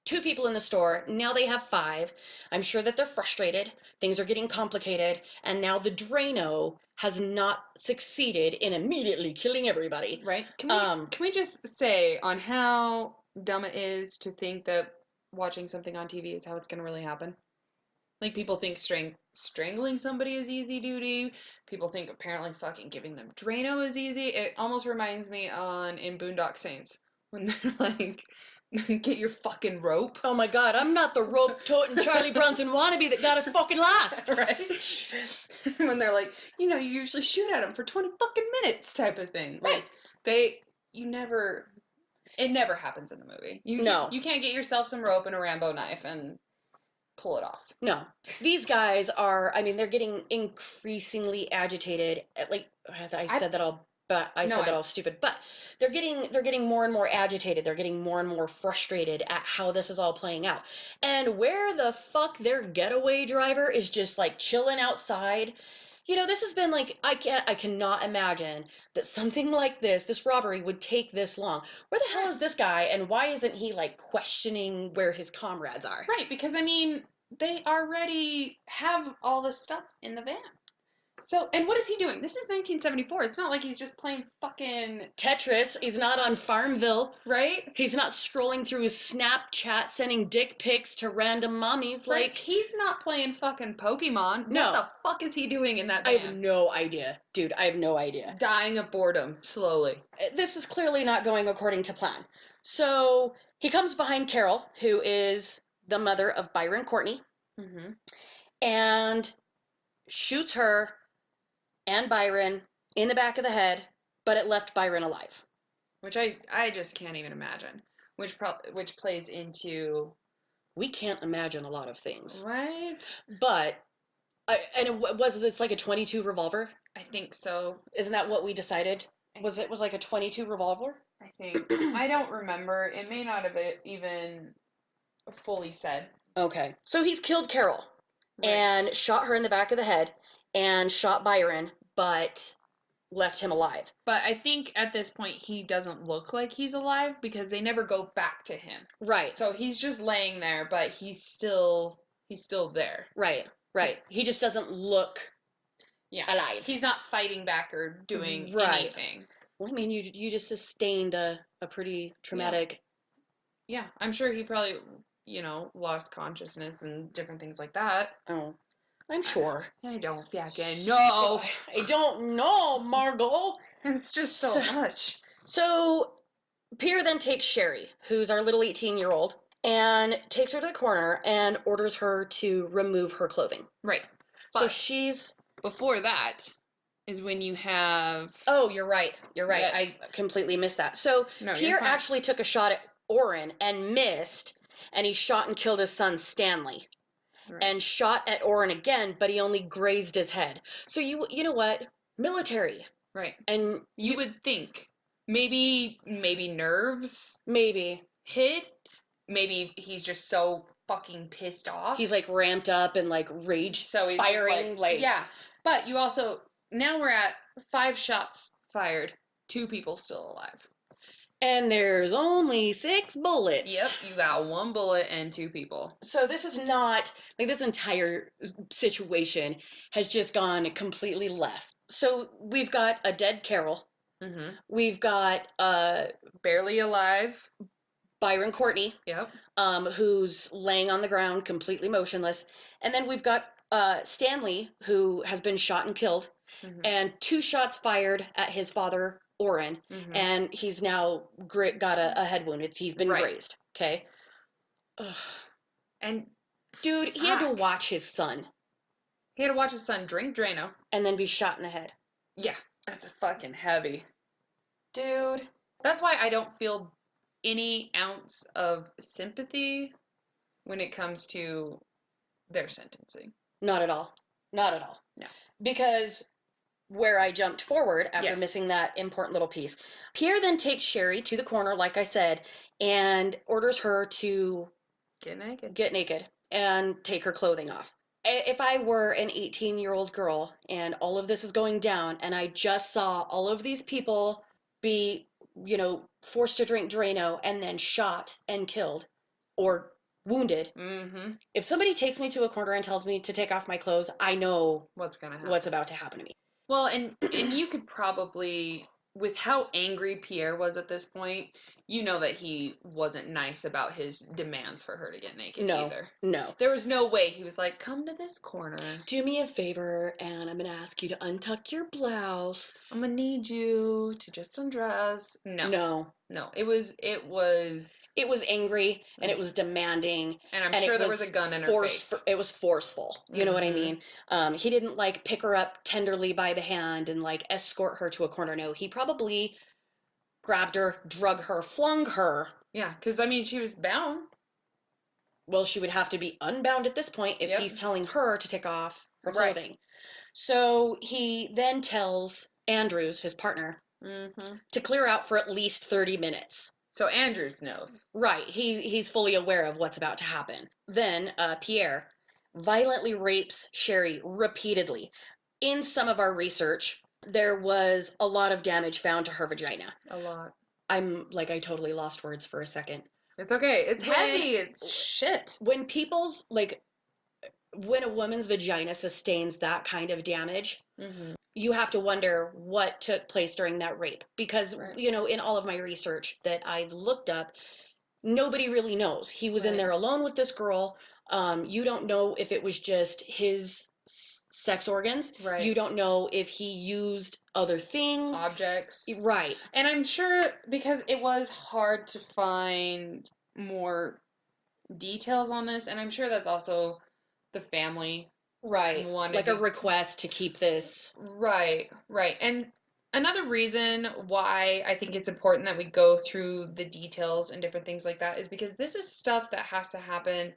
2 people in the store, now they have 5. I'm sure that they're frustrated. Things are getting complicated. And now the Drano has not succeeded in immediately killing everybody. Right. Can we just say on how dumb it is to think that watching something on TV is how it's going to really happen? Like, people think strangling somebody is easy duty. People think apparently fucking giving them Drano is easy. It almost reminds me in Boondock Saints when they're like, get your fucking rope. Oh my God, I'm not the rope-toting Charlie Bronson wannabe that got us fucking last. Right? Jesus. When they're like, you usually shoot at them for 20 fucking minutes type of thing. Right. Like, it never happens in the movie. You can't get yourself some rope and a Rambo knife and pull it off. No. These guys are, they're getting increasingly agitated. Like, I said that all stupid, but they're getting more and more agitated. They're getting more and more frustrated at how this is all playing out. And where the fuck their getaway driver is just like chilling outside. This has been like, I cannot imagine that something like this robbery would take this long. Where the hell is this guy, and why isn't he like questioning where his comrades are? Right, because they already have all the stuff in the van. So, and what is he doing? This is 1974. It's not like he's just playing fucking Tetris. He's not on Farmville. right. He's not scrolling through his Snapchat sending dick pics to random mommies. Right? Like, He's not playing fucking Pokemon. No. What the fuck is he doing in that I van? have no idea. Dude, I have no idea. Dying of boredom, slowly. This is clearly not going according to plan. So he comes behind Carol, who is the mother of Byron Courtney, Mm-hmm. and shoots her and Byron in the back of the head, but it left Byron alive. Which I just can't even imagine. Which plays into We can't imagine a lot of things. right. But, was this like a 22 revolver? I think so. Isn't that what we decided? Was like a 22 revolver? I think I don't remember. It may not have even fully said. Okay. So he's killed Carol Right. and shot her in the back of the head and shot Byron, but left him alive. But I think at this point he doesn't look like he's alive because they never go back to him. Right. So he's just laying there, but he's still there. Right. He just doesn't look alive. He's not fighting back or doing anything. Well, I mean, you just sustained a pretty traumatic. Yeah, I'm sure he probably, lost consciousness and different things like that. Oh, I'm sure. I don't fucking know. I don't know, Margot. It's just so much. So Pierre then takes Sherry, who's our little 18-year-old, and takes her to the corner and orders her to remove her clothing. Right. So But she's... before that is when you have... Oh, you're right. Yes. I completely missed that. So No, Pierre you're fine. actually took a shot at Oren and missed, and he shot and killed his son Stanley. Right. And shot at Oren again, but he only grazed his head. So you know what? Military. Right. And You would think maybe nerves maybe hit. Maybe he's just so fucking pissed off. he's like ramped up and like rage, so he's firing just like yeah. But you also now we're at 5 shots fired, 2 people still alive. And there's only 6 bullets. Yep, you got 1 bullet and 2 people. So this is not like this entire situation has just gone completely left. So we've got a dead Carol. Mm-hmm. We've got Barely alive. Byron Courtney, Yep. who's laying on the ground completely motionless, and then we've got Stanley, who has been shot and killed, Mm-hmm. and 2 shots fired at his father Oren, Mm-hmm. and he's now got a head wound. He's been Right. grazed. Okay. Ugh. And Dude, he had to Fuck. watch his son he had to watch his son drink Drano. and then be shot in the head. Yeah, that's fucking heavy. Dude. That's why I don't feel any ounce of sympathy when it comes to their sentencing. Not at all. Not at all. No. Because where I jumped forward after Yes. missing that important little piece, Pierre then takes Sherry to the corner, like I said, and orders her to Get naked. get naked and take her clothing off. If I were an 18-year-old girl and all of this is going down and I just saw all of these people be, forced to drink Drano and then shot and killed or wounded, Mm-hmm. if somebody takes me to a corner and tells me to take off my clothes, I know What's gonna happen? what's about to happen to me. Well, and you could probably, with how angry Pierre was at this point, you know that he wasn't nice about his demands for her to get naked No. either. No. There was no way he was like, come to this corner. Do me a favor and I'm going to ask you to untuck your blouse. I'm gonna need you to just undress. No. No. It was It was angry and it was demanding. and I'm And sure it there was a gun in her face. It was forceful. You know what I Mhm. mean? He didn't like pick her up tenderly by the hand and like escort her to a corner. No, he probably grabbed her, drug her, flung her. Yeah, because I mean she was bound. Well, she would have to be unbound at this point if Yep. he's telling her to take off her Right. clothing. So he then tells Andrews, his partner, Mm-hmm. to clear out for at least 30 minutes. So Andrews knows. Right, he's fully aware of what's about to happen. Then Pierre violently rapes Sherry repeatedly. In some of our research, there was a lot of damage found to her vagina. A lot. I totally lost words for a second. It's okay. It's When- heavy. It's shit. When a woman's vagina sustains that kind of damage, you have to wonder what took place during that rape. Because, Right. in all of my research that I've looked up, nobody really knows. He was in Right. there alone with this girl. You don't know if it was just his sex organs. Right. You don't know if he used other things. Objects. Right. And I'm sure because it was hard to find more details on this, and I'm sure that's also the family Right. wanted Like a to- request to keep this. Right, right. And another reason why I think it's important that we go through the details and different things like that is because this is stuff that has to happen.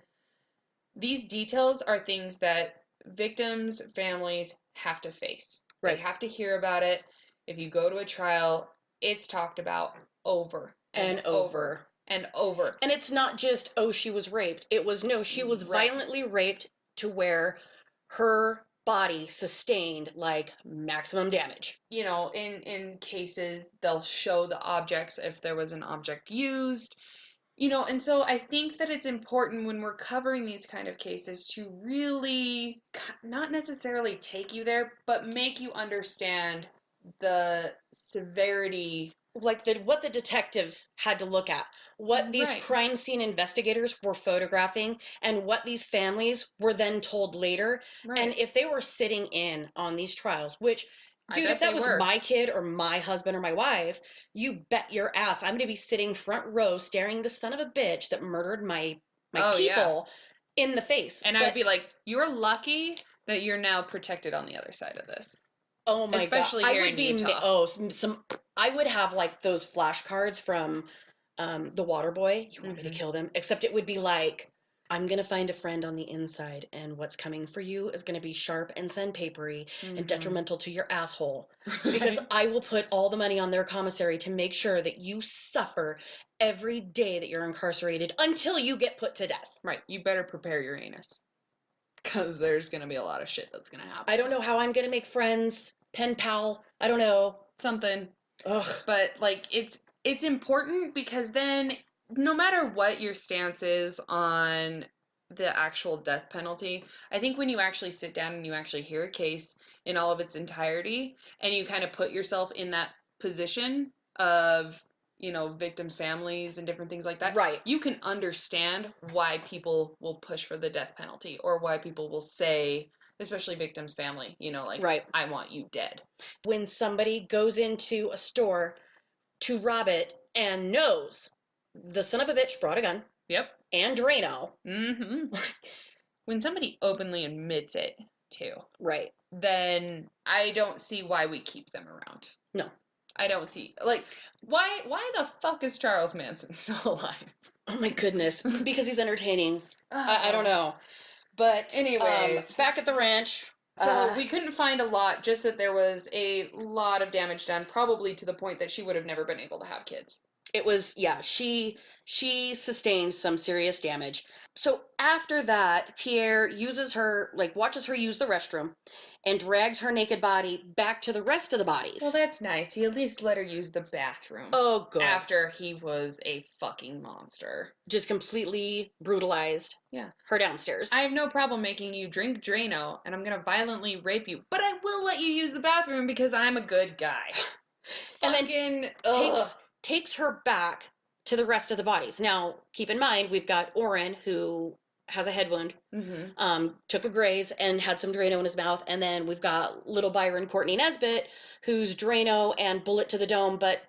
These details are things that victims, families have to face. Right. They have to hear about it. If you go to a trial, it's talked about over And over. and over. And it's not just, oh, she was raped. It was, no, she was Right. violently raped to where her body sustained like maximum damage. In cases, they'll show the objects if there was an object used. And so I think that it's important when we're covering these kind of cases to really not necessarily take you there, but make you understand the severity. Like what the detectives had to look at, what these Right. crime scene investigators were photographing, and what these families were then told later. Right. And if they were sitting in on these trials, which, I dude, bet if that they was were. my kid or my husband or my wife, you bet your ass I'm going to be sitting front row staring the son of a bitch that murdered my Oh, yeah. people in the face. And I'd be like, you're lucky that you're now protected on the other side of this. Oh my Especially God. here I would in be Utah. I would have like those flashcards from the water boy. You want me to Mhm. kill them? Except it would be like, I'm gonna find a friend on the inside, and what's coming for you is gonna be sharp and sandpapery and Mhm. detrimental to your asshole. Because Right. I will put all the money on their commissary to make sure that you suffer every day that you're incarcerated until you get put to death. Right. You better prepare your anus. Because there's going to be a lot of shit that's going to happen. I don't know how I'm gonna make friends, pen pal. I don't know. Something. Ugh. But like it's important because then no matter what your stance is on the actual death penalty, I think when you actually sit down and you actually hear a case in all of its entirety and you kind of put yourself in that position of victims' families and different things like that, Right. you can understand why people will push for the death penalty or why people will say, especially victims' family, like, Right. I want you dead. When somebody goes into a store to rob it and knows the son of a bitch brought a gun Yep. and Drano. Mm-hmm. When somebody openly admits it, too, Right. then I don't see why we keep them around. No. I don't see, like, why the fuck is Charles Manson still alive? Oh my goodness. Because he's entertaining. I don't know. But Anyways. back at the ranch. So we couldn't find a lot, just that there was a lot of damage done, probably to the point that she would have never been able to have kids. It was, yeah, she sustained some serious damage. So after that, Pierre watches her use the restroom and drags her naked body back to the rest of the bodies. Well, that's nice. He at least let her use the bathroom. Oh, good. After he was a fucking monster. Just completely brutalized her downstairs. I have no problem making you drink Drano, and I'm gonna violently rape you, but I will let you use the bathroom because I'm a good guy. And Fucking, then takes her back to the rest of the bodies. Now, keep in mind, we've got Oren, who has a head wound, took a graze and had some Drano in his mouth. And then we've got little Byron Courtney Nesbitt, who's Drano and bullet to the dome, but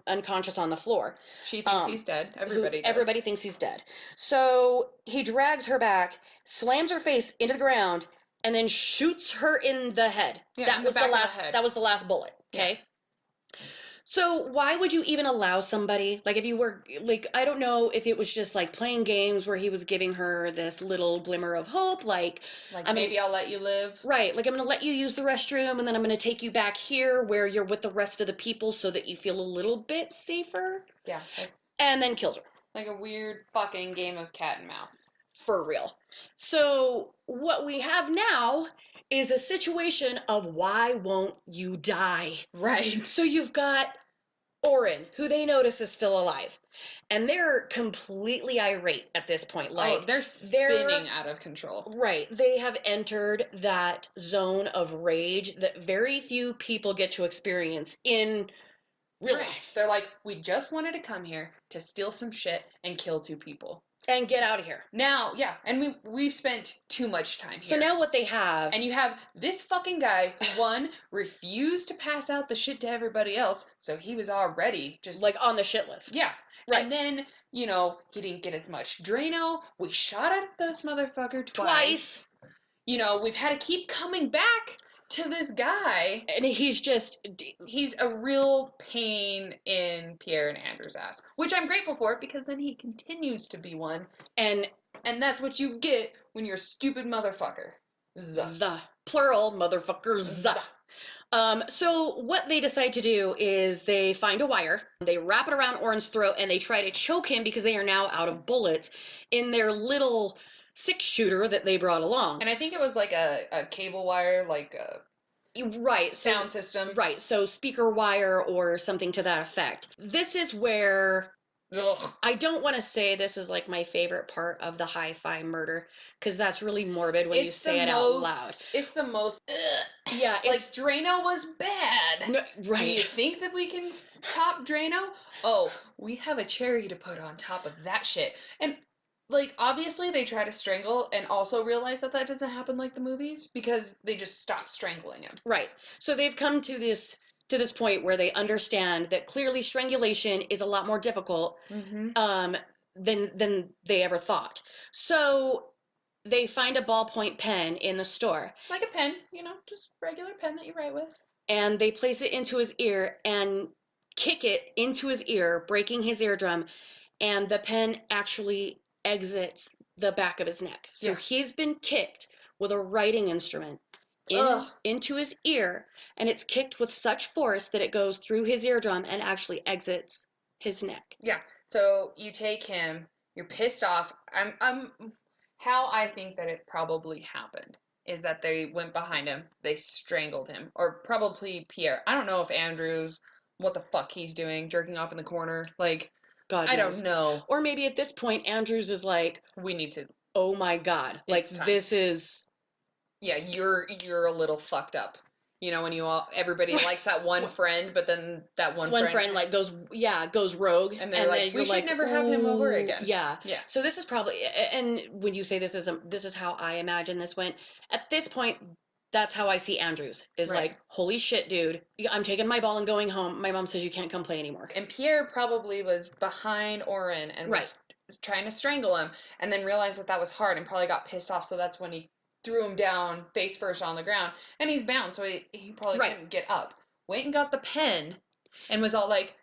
unconscious on the floor. She thinks he's dead. Everybody does. Everybody thinks he's dead. So he drags her back, slams her face into the ground, and then shoots her in the head. Yeah, that in was the back of the head. That was the last bullet. Okay. Yeah. So why would you even allow somebody, like if you were, like, I don't know if it was just like playing games where he was giving her this little glimmer of hope, like maybe I'll let you live. Right, like I'm going to let you use the restroom and then I'm going to take you back here where you're with the rest of the people so that you feel a little bit safer. Yeah. And then kills her. Like a weird fucking game of cat and mouse. For real. So what we have now is a situation of why won't you die? Right. So you've got Orrin, who they notice is still alive. And they're completely irate at this point. Like, they're spinning out of control. Right. They have entered that zone of rage that very few people get to experience in real life. They're like, we just wanted to come here to steal some shit and kill 2 people. And get out of here. Now, yeah, and we've spent too much time here. So now what they have... And you have this fucking guy who, one, refused to pass out the shit to everybody else, so he was already just... Like, on the shit list. Yeah. Right. And then, you know, he didn't get as much Drano. We shot at this motherfucker twice. You know, we've had to keep coming back to this guy. And he's a real pain in Pierre and Andrew's ass, which I'm grateful for, because then he continues to be one, and that's what you get when you're a stupid motherfucker. The plural motherfuckers. So what they decide to do is they find a wire, they wrap it around Orrin's throat, and they try to choke him because they are now out of bullets in their little 6-shooter that they brought along. And I think it was like a cable wire, like a sound system. Right, so speaker wire or something to that effect. This is where... Ugh. I don't want to say this is like my favorite part of the hi-fi murder, because that's really morbid when you say it out loud. It's the most... Ugh. Yeah, like, Drano was bad. No, right. Do you think that we can top Drano? Oh, we have a cherry to put on top of that shit. And... like, obviously, they try to strangle and also realize that doesn't happen like the movies, because they just stop strangling him. Right. So they've come to this point where they understand that clearly strangulation is a lot more difficult than they ever thought. So they find a ballpoint pen in the store. Like a pen, you know, just regular pen that you write with. And they place it into his ear and kick it into his ear, breaking his eardrum, and the pen actually exits the back of his neck. So he's been kicked with a writing instrument into his ear, and it's kicked with such force that it goes through his eardrum and actually exits his neck. Yeah. So you take him, you're pissed off. How I think that it probably happened is that they went behind him, they strangled him, or probably Pierre. I don't know if Andrew's, what the fuck he's doing, jerking off in the corner, like... God knows. I don't know. Or maybe at this point, Andrews is like, we need to... oh my God. Like, this is... Yeah, you're a little fucked up. You know, when everybody likes that one friend, but then that one friend like goes rogue. And they're like, we should never have him over again. Yeah. So this is probably, and when you say this is how I imagine this went, at this point, that's how I see Andrews, is like, holy shit, dude, I'm taking my ball and going home. My mom says you can't come play anymore. And Pierre probably was behind Orrin and was trying to strangle him, and then realized that was hard and probably got pissed off, so that's when he threw him down face first on the ground. And he's bound, so he probably couldn't get up. Went and got the pen and was all like,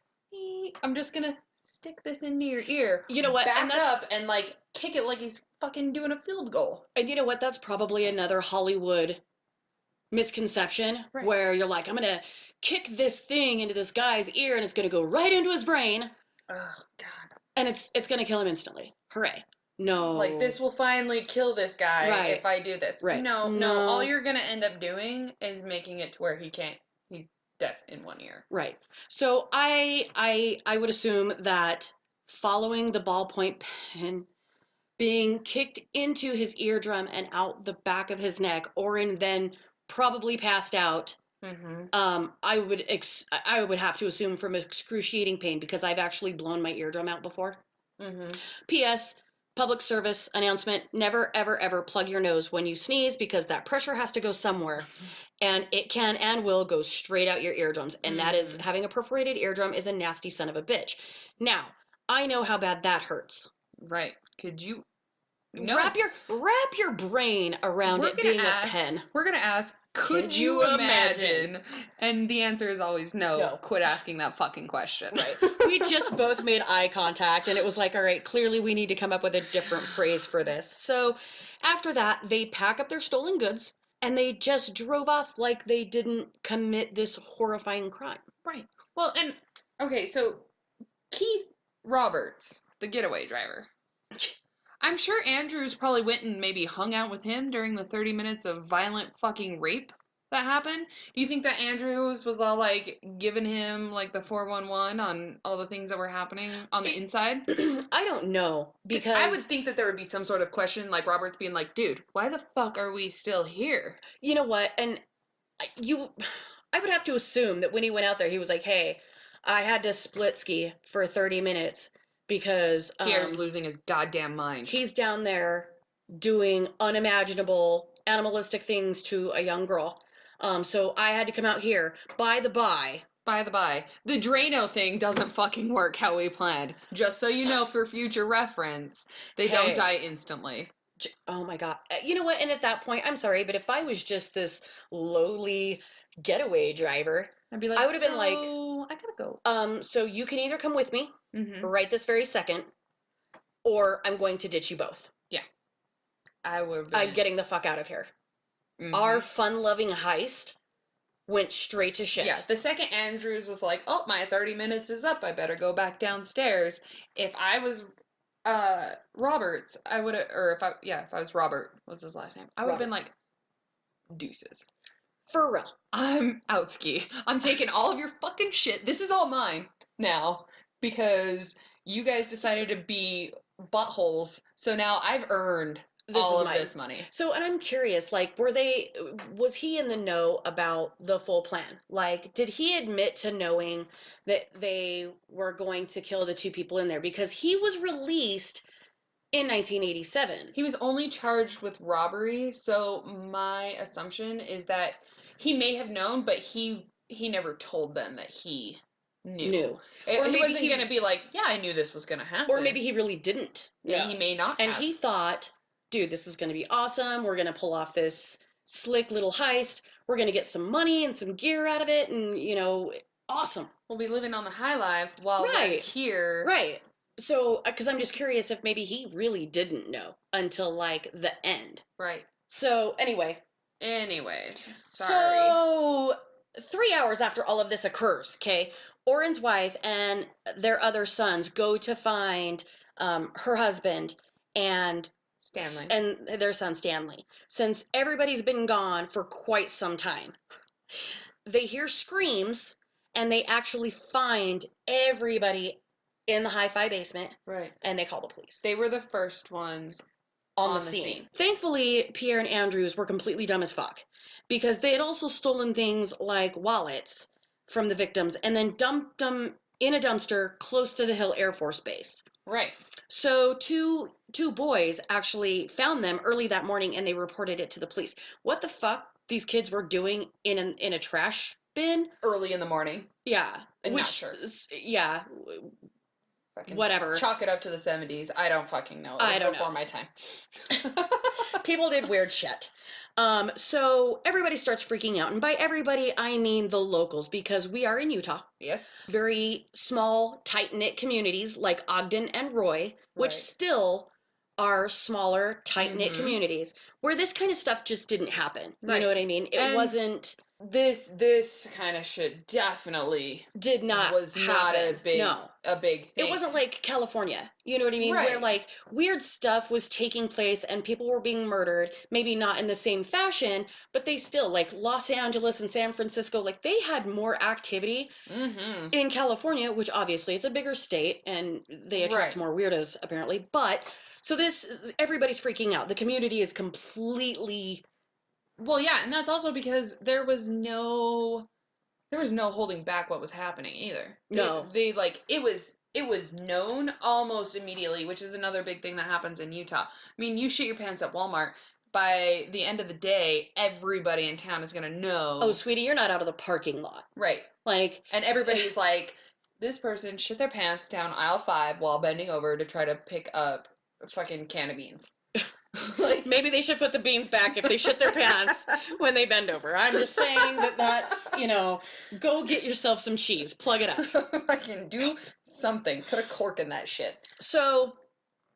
I'm just going to stick this into your ear. You know what? Back up and, like, kick it like he's fucking doing a field goal. And you know what? That's probably another Hollywood misconception where you're like, I'm gonna kick this thing into this guy's ear and it's gonna go right into his brain. Oh God. And it's gonna kill him instantly. Hooray. No. Like, this will finally kill this guy if I do this. No. All you're gonna end up doing is making it to where he's deaf in one ear. Right. So I would assume that following the ballpoint pen being kicked into his eardrum and out the back of his neck, Orrin then probably passed out. I would have to assume from excruciating pain, because I've actually blown my eardrum out before. P.S. Public service announcement: never, ever, ever plug your nose when you sneeze, because that pressure has to go somewhere, and it can and will go straight out your eardrums. And that is, having a perforated eardrum is a nasty son of a bitch. Now, I know how bad that hurts. Right. Could you... Wrap your brain around it being a pen. We're going to ask, could you imagine? And the answer is always no. Quit asking that fucking question. Right. We just both made eye contact, and it was like, all right, clearly we need to come up with a different phrase for this. So after that, they pack up their stolen goods, and they just drove off like they didn't commit this horrifying crime. Right. Well, and, okay, so Keith Roberts, the getaway driver... I'm sure Andrews probably went and maybe hung out with him during the 30 minutes of violent fucking rape that happened? Do you think that Andrews was all like giving him like the 411 on all the things that were happening on the inside? I don't know, 'Cause I because would think that there would be some sort of question, like Robert's being like, dude, why the fuck are we still here? you know what, and you, I would have to assume that when he went out there, he was like, "Hey, I had to split ski for 30 minutes because Pierre's losing his goddamn mind. he's down there doing unimaginable animalistic things to a young girl. So I had to come out here. By the by, By the by, the Drano thing doesn't fucking work how we planned. Just so you know for future reference, they don't Hey. die instantly. Oh my God. You know what? And at that point, I'm sorry, but if I was just this lowly getaway driver, I'd be like, I would have been like, I gotta go. so you can either come with me Mm-hmm. right this very second, or I'm going to ditch you both. Yeah. I would. I'm getting the fuck out of here. Mhm. Our fun-loving heist went straight to shit. Yeah, the second Andrews was like, "Oh, my 30 minutes is up. I better go back downstairs." If I was Roberts, I would have, or if I was Robert, was his last name, I would have been like, "Deuces. For real. I'm out ski. I'm taking all of your fucking shit. This is all mine now because you guys decided to be buttholes. So now I've earned all of this money." So, and I'm curious, like, was he in the know about the full plan? Like, did he admit to knowing that they were going to kill the two people in there? Because he was released in 1987. He was only charged with robbery, so my assumption is that he may have known, but he never told them that he knew. Or He maybe wasn't going to be like, "Yeah, I knew this was going to happen." Or maybe he really didn't. And he may not And have. he thought, dude, this is going to be awesome. We're going to pull off this slick little heist. We're going to get some money and some gear out of it. And, awesome. We'll be living on the high life while we're Right. here. Right. So, because I'm just curious if maybe he really didn't know until like the end. Right. So, anyway. Anyways, sorry. So, 3 hours after all of this occurs, okay, Oren's wife and their other sons go to find her husband and Stanley. and their son Stanley. Since everybody's been gone for quite some time, they hear screams and they actually find everybody in the hi-fi basement. Right. And they call the police. They were the first ones on the scene. Thankfully, Pierre and Andrews were completely dumb as fuck because they had also stolen things like wallets from the victims and then dumped them in a dumpster close to the Hill Air Force Base. Right. So two boys actually found them early that morning and they reported it to the police. What the fuck these kids were doing in a trash bin early in the morning? Yeah. I'm not sure. Yeah. Fucking whatever. Chalk it up to the 70s. I don't fucking know. It was I don't before know. my time. People did weird shit. So everybody starts freaking out. And by everybody, I mean the locals, because we are in Utah. Yes. Very small, tight-knit communities like Ogden and Roy, which Right. still are smaller, tight-knit Mhm. communities where this kind of stuff just didn't happen. You Right. know what I mean? It And wasn't... This kind of shit definitely did not was not a happen. big No. a big thing. It wasn't like California, you know what I mean? Right. Where like weird stuff was taking place and people were being murdered, maybe not in the same fashion, but they still, like Los Angeles and San Francisco, like they had more activity Mm-hmm. in California, which obviously it's a bigger state and they attract Right. more weirdos apparently. But so everybody's freaking out. The community is completely... Well, yeah, and that's also because there was no holding back what was happening either. No. They like it was known almost immediately, which is another big thing that happens in Utah. I mean, you shit your pants at Walmart, by the end of the day, everybody in town is gonna know. Oh, sweetie, you're not out of the parking lot. Right. Like, and everybody's like, this person shit their pants down aisle 5 while bending over to try to pick up a fucking can of beans. like, maybe they should put the beans back if they shit their pants when they bend over. I'm just saying that's, go get yourself some cheese. Plug it up. Fucking do something. Put a cork in that shit. So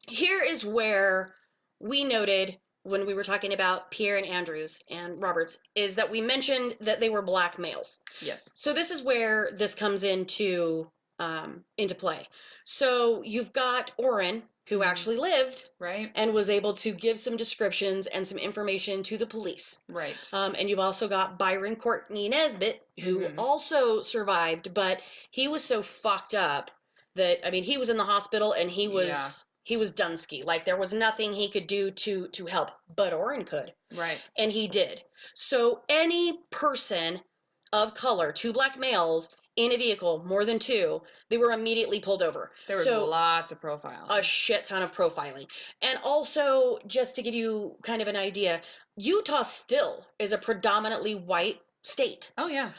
here is where we noted when we were talking about Pierre and Andrews and Roberts is that we mentioned that they were black males. Yes. So this is where this comes into play. So you've got Oren, who actually lived Right. and was able to give some descriptions and some information to the police. Right. And you've also got Byron Courtney Nesbitt, who also survived, but he was so fucked up that, I mean, he was in the hospital and he was Dunsky. Like, there was nothing he could do to help, but Orrin could. Right. And he did. So any person of color, 2 black males in a vehicle, more than 2, they were immediately pulled over. There was lots of profiling. A shit ton of profiling. And also, just to give you kind of an idea, Utah still is a predominantly white state. Oh yeah.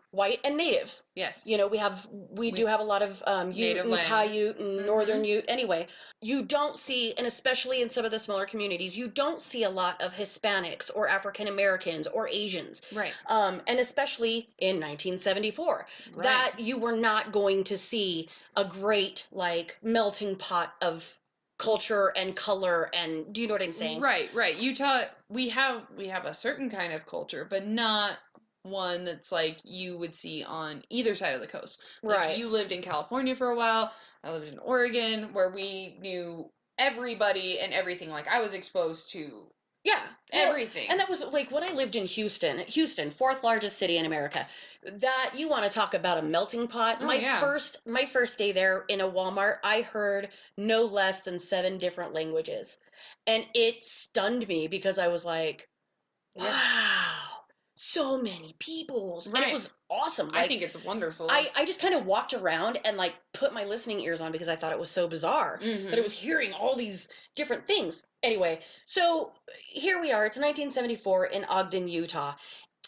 White and native. Yes. You know, we do have a lot of Ute Native and lands. Paiute and Northern Ute. Anyway, you don't see, and especially in some of the smaller communities, you don't see a lot of Hispanics or African Americans or Asians. Right. And especially in 1974, Right. that you were not going to see a great like melting pot of culture and color, and do you know what I'm saying? Right. Right. Utah, we have a certain kind of culture, but not one that's like you would see on either side of the coast. Like, Right. you lived in California for a while. I lived in Oregon, where we knew everybody and everything. Like, I was exposed to Yeah. Well, everything. and that was like when I lived in Houston, 4th largest city in America. That, you want to talk about a melting pot. Oh, my yeah. first day there in a Walmart, I heard no less than 7 different languages. And it stunned me because I was like, Yeah. wow, so many peoples. And Right. it was awesome. I Like, think it's wonderful. I just kind of walked around and like put my listening ears on because I thought it was so bizarre that I was hearing all these different things. Anyway, so here we are. It's 1974 in Ogden, Utah.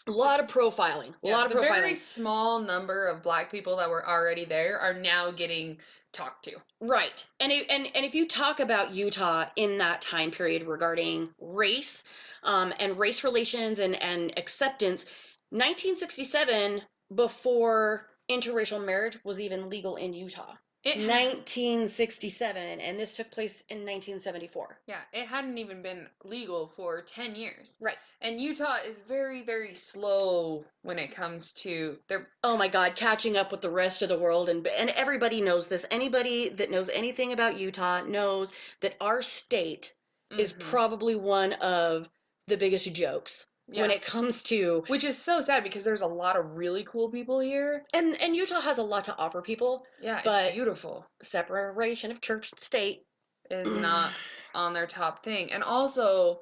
A lot of profiling. A lot of the profiling. very small number of black people that were already there are now getting talked to. Right. And if you talk about Utah in that time period regarding race, and race relations and acceptance, 1967, before interracial marriage was even legal in Utah. 1967, and this took place in 1974. Yeah, it hadn't even been legal for 10 years. Right. And Utah is very, very slow when it comes to their... Oh my God, catching up with the rest of the world, and everybody knows this. Anybody that knows anything about Utah knows that our state is probably one of the biggest jokes when it comes to... Which is so sad because there's a lot of really cool people here. And Utah has a lot to offer people. Yeah, but it's beautiful. Separation of church and state is not on their top thing. And also,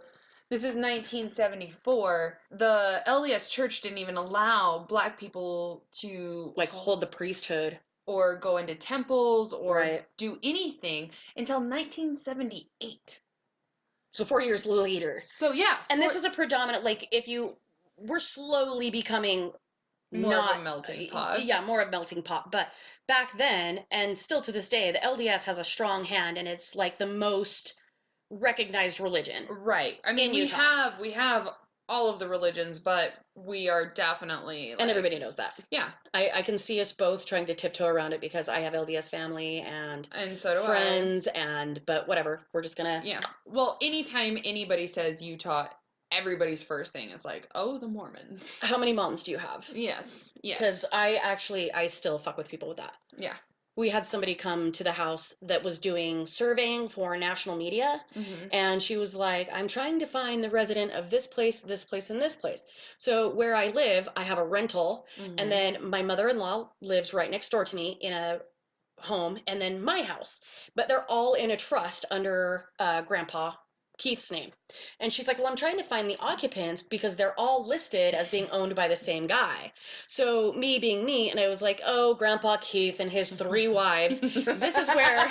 this is 1974. The LDS Church didn't even allow black people to... like hold the priesthood. Or go into temples or Right. do anything until 1978. So 4 years later. So yeah. And this is a predominant, like, we're slowly becoming more of a melting pot. Yeah, more of a melting pot. But back then, and still to this day, the LDS has a strong hand, and it's like the most recognized religion. Right. I mean, we have all of the religions, but we are definitely like, and everybody knows that. Yeah. I can see us both trying to tiptoe around it because I have LDS family and so do friends but whatever. We're just gonna... Yeah. Well, anytime anybody says Utah, everybody's first thing is like, oh, the Mormons. How many moms do you have? Yes. Because I still fuck with people with that. Yeah. We had somebody come to the house that was doing surveying for national media, and she was like, I'm trying to find the resident of this place, and this place. So where I live, I have a rental, and then my mother-in-law lives right next door to me in a home, and then my house. But they're all in a trust under Grandpa Keith's name. And she's like, well, I'm trying to find the occupants because they're all listed as being owned by the same guy. So me being me, and I was like, oh, Grandpa Keith and his 3 wives. This is where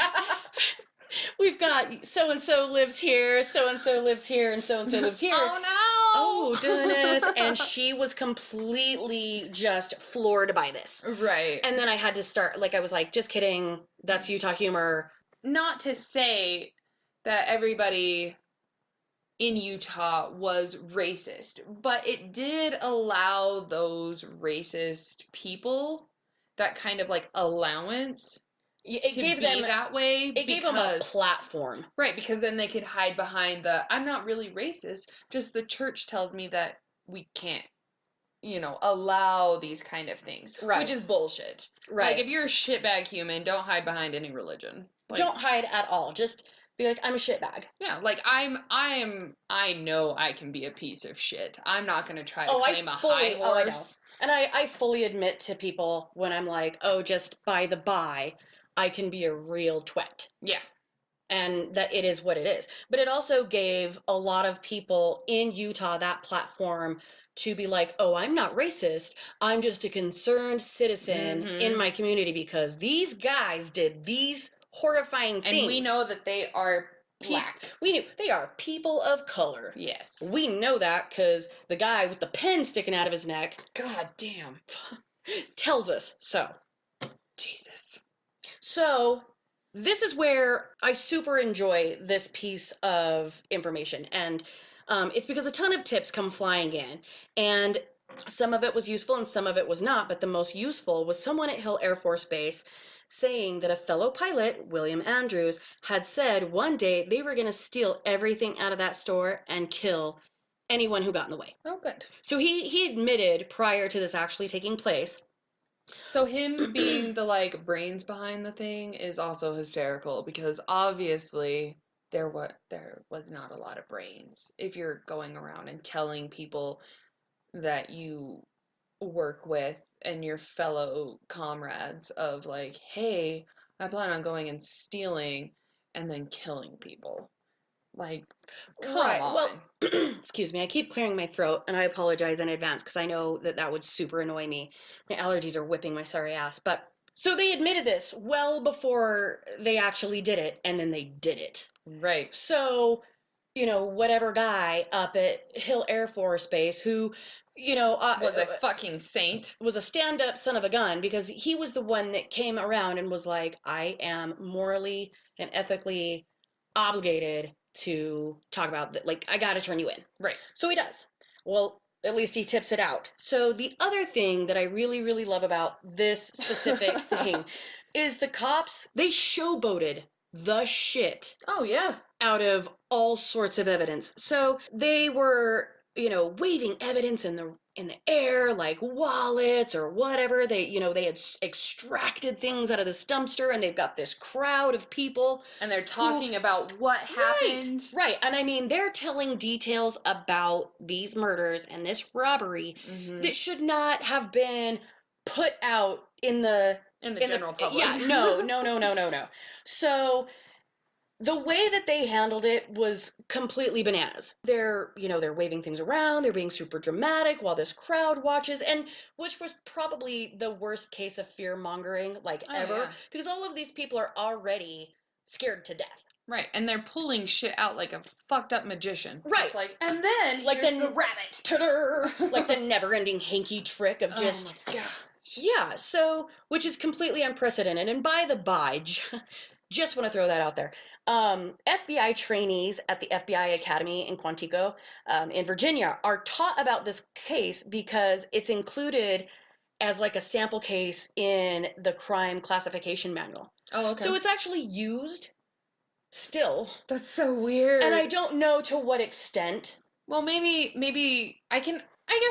we've got so-and-so lives here, so-and-so lives here, and so-and-so lives here. Oh, no! Oh, goodness. And she was completely just floored by this. Right. And then I had to start, like, I was like, just kidding. That's Utah humor. Not to say that everybody in Utah was racist, but it did allow those racist people that kind of like allowance It to gave be them that way. It gave them a platform. Right, because then they could hide behind I'm not really racist, just the church tells me that we can't, allow these kind of things. Right. Which is bullshit. Right. Like, if you're a shitbag human, don't hide behind any religion. Like, don't hide at all. Just Be like, I'm a shitbag. Yeah, like I know I can be a piece of shit. I'm not gonna try to claim a high horse. I know. And I fully admit to people when I'm like, oh, just by the by, I can be a real twat. Yeah. And that it is what it is. But it also gave a lot of people in Utah that platform to be like, oh, I'm not racist. I'm just a concerned citizen in my community because these guys did these horrifying things. And we know that they are black. We knew they are people of color. Yes. We know that because the guy with the pen sticking out of his neck, God damn, tells us so. Jesus. So this is where I super enjoy this piece of information. And it's because a ton of tips come flying in. And some of it was useful and some of it was not. But the most useful was someone at Hill Air Force Base saying that a fellow pilot, William Andrews, had said one day they were going to steal everything out of that store and kill anyone who got in the way. Oh, good. So he admitted prior to this actually taking place. So him being the like brains behind the thing is also hysterical because obviously there was not a lot of brains if you're going around and telling people that you work with and your fellow comrades of like, hey, I plan on going and stealing and then killing people. Like, come on. Well, excuse me, I keep clearing my throat and I apologize in advance because I know that that would super annoy me. My allergies are whipping my sorry ass. But so they admitted this well before they actually did it, and then they did it. Right. So, whatever guy up at Hill Air Force Base who, was a fucking saint. Was a stand-up son of a gun because he was the one that came around and was like, I am morally and ethically obligated to talk about that. Like, I got to turn you in. Right. So he does. Well, at least he tips it out. So the other thing that I really, really love about this specific thing is the cops, they showboated the shit. Oh, yeah. Out of all sorts of evidence. So they were, waving evidence in the air, like wallets or whatever. They had extracted things out of this dumpster, and they've got this crowd of people. And they're talking about what happened. Right. And I mean, they're telling details about these murders and this robbery that should not have been put out in the general public. Yeah, no. So the way that they handled it was completely bananas. They're waving things around, they're being super dramatic while this crowd watches, and which was probably the worst case of fear mongering ever, yeah. because all of these people are already scared to death. Right, and they're pulling shit out like a fucked up magician. Right. It's like, and then like here's the rabbit. Ta-da! Like the never-ending hanky trick of just... Oh my gosh. Yeah, so, which is completely unprecedented. And by the by, just want to throw that out there. FBI trainees at the FBI Academy in Quantico, in Virginia, are taught about this case because it's included as like a sample case in the crime classification manual. Oh, okay. So it's actually used still. That's so weird. And I don't know to what extent. Well, maybe I guess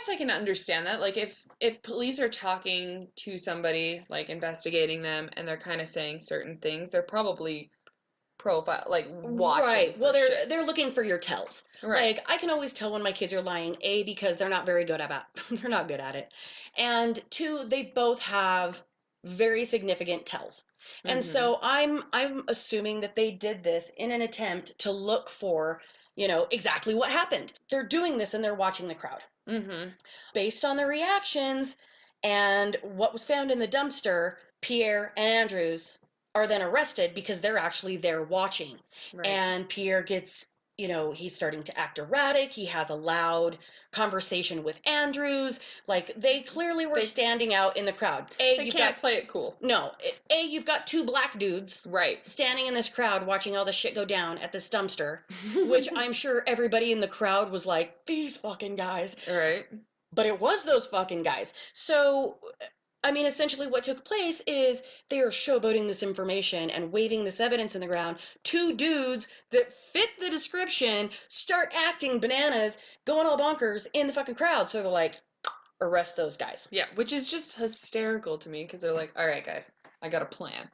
I can understand that. Like if police are talking to somebody, like investigating them, and they're kind of saying certain things, they're probably profile watching. Right. Well, they're looking for your tells. Right. Like I can always tell when my kids are lying, A, because they're not very good at they're not good at it. And two, they both have very significant tells. And so I'm assuming that they did this in an attempt to look for, exactly what happened. They're doing this and they're watching the crowd. Based on the reactions and what was found in the dumpster, Pierre and Andrews are then arrested because they're actually there watching. Right. And Pierre gets, he's starting to act erratic. He has a loud conversation with Andrews. Like, they clearly were standing out in the crowd. They can't play it cool. No. You've got two black dudes standing in this crowd watching all this shit go down at this dumpster, which I'm sure everybody in the crowd was like, these fucking guys. Right. But it was those fucking guys. So... I mean, essentially what took place is they are showboating this information and waving this evidence in the ground. Two dudes that fit the description start acting bananas, going all bonkers in the fucking crowd. So they're like, arrest those guys. Yeah, which is just hysterical to me because they're like, all right, guys, I got a plan.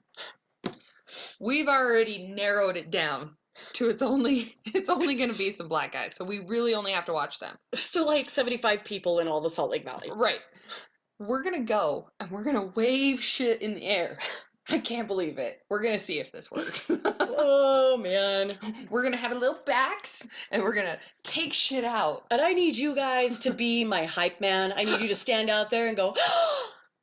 We've already narrowed it down. to it's only going to be some black guys. So we really only have to watch them. So like 75 people in all the Salt Lake Valley. Right. We're going to go and we're going to wave shit in the air. I can't believe it. We're going to see if this works. Oh, man. We're going to have a little backs and we're going to take shit out. And I need you guys to be my hype man. I need you to stand out there and go,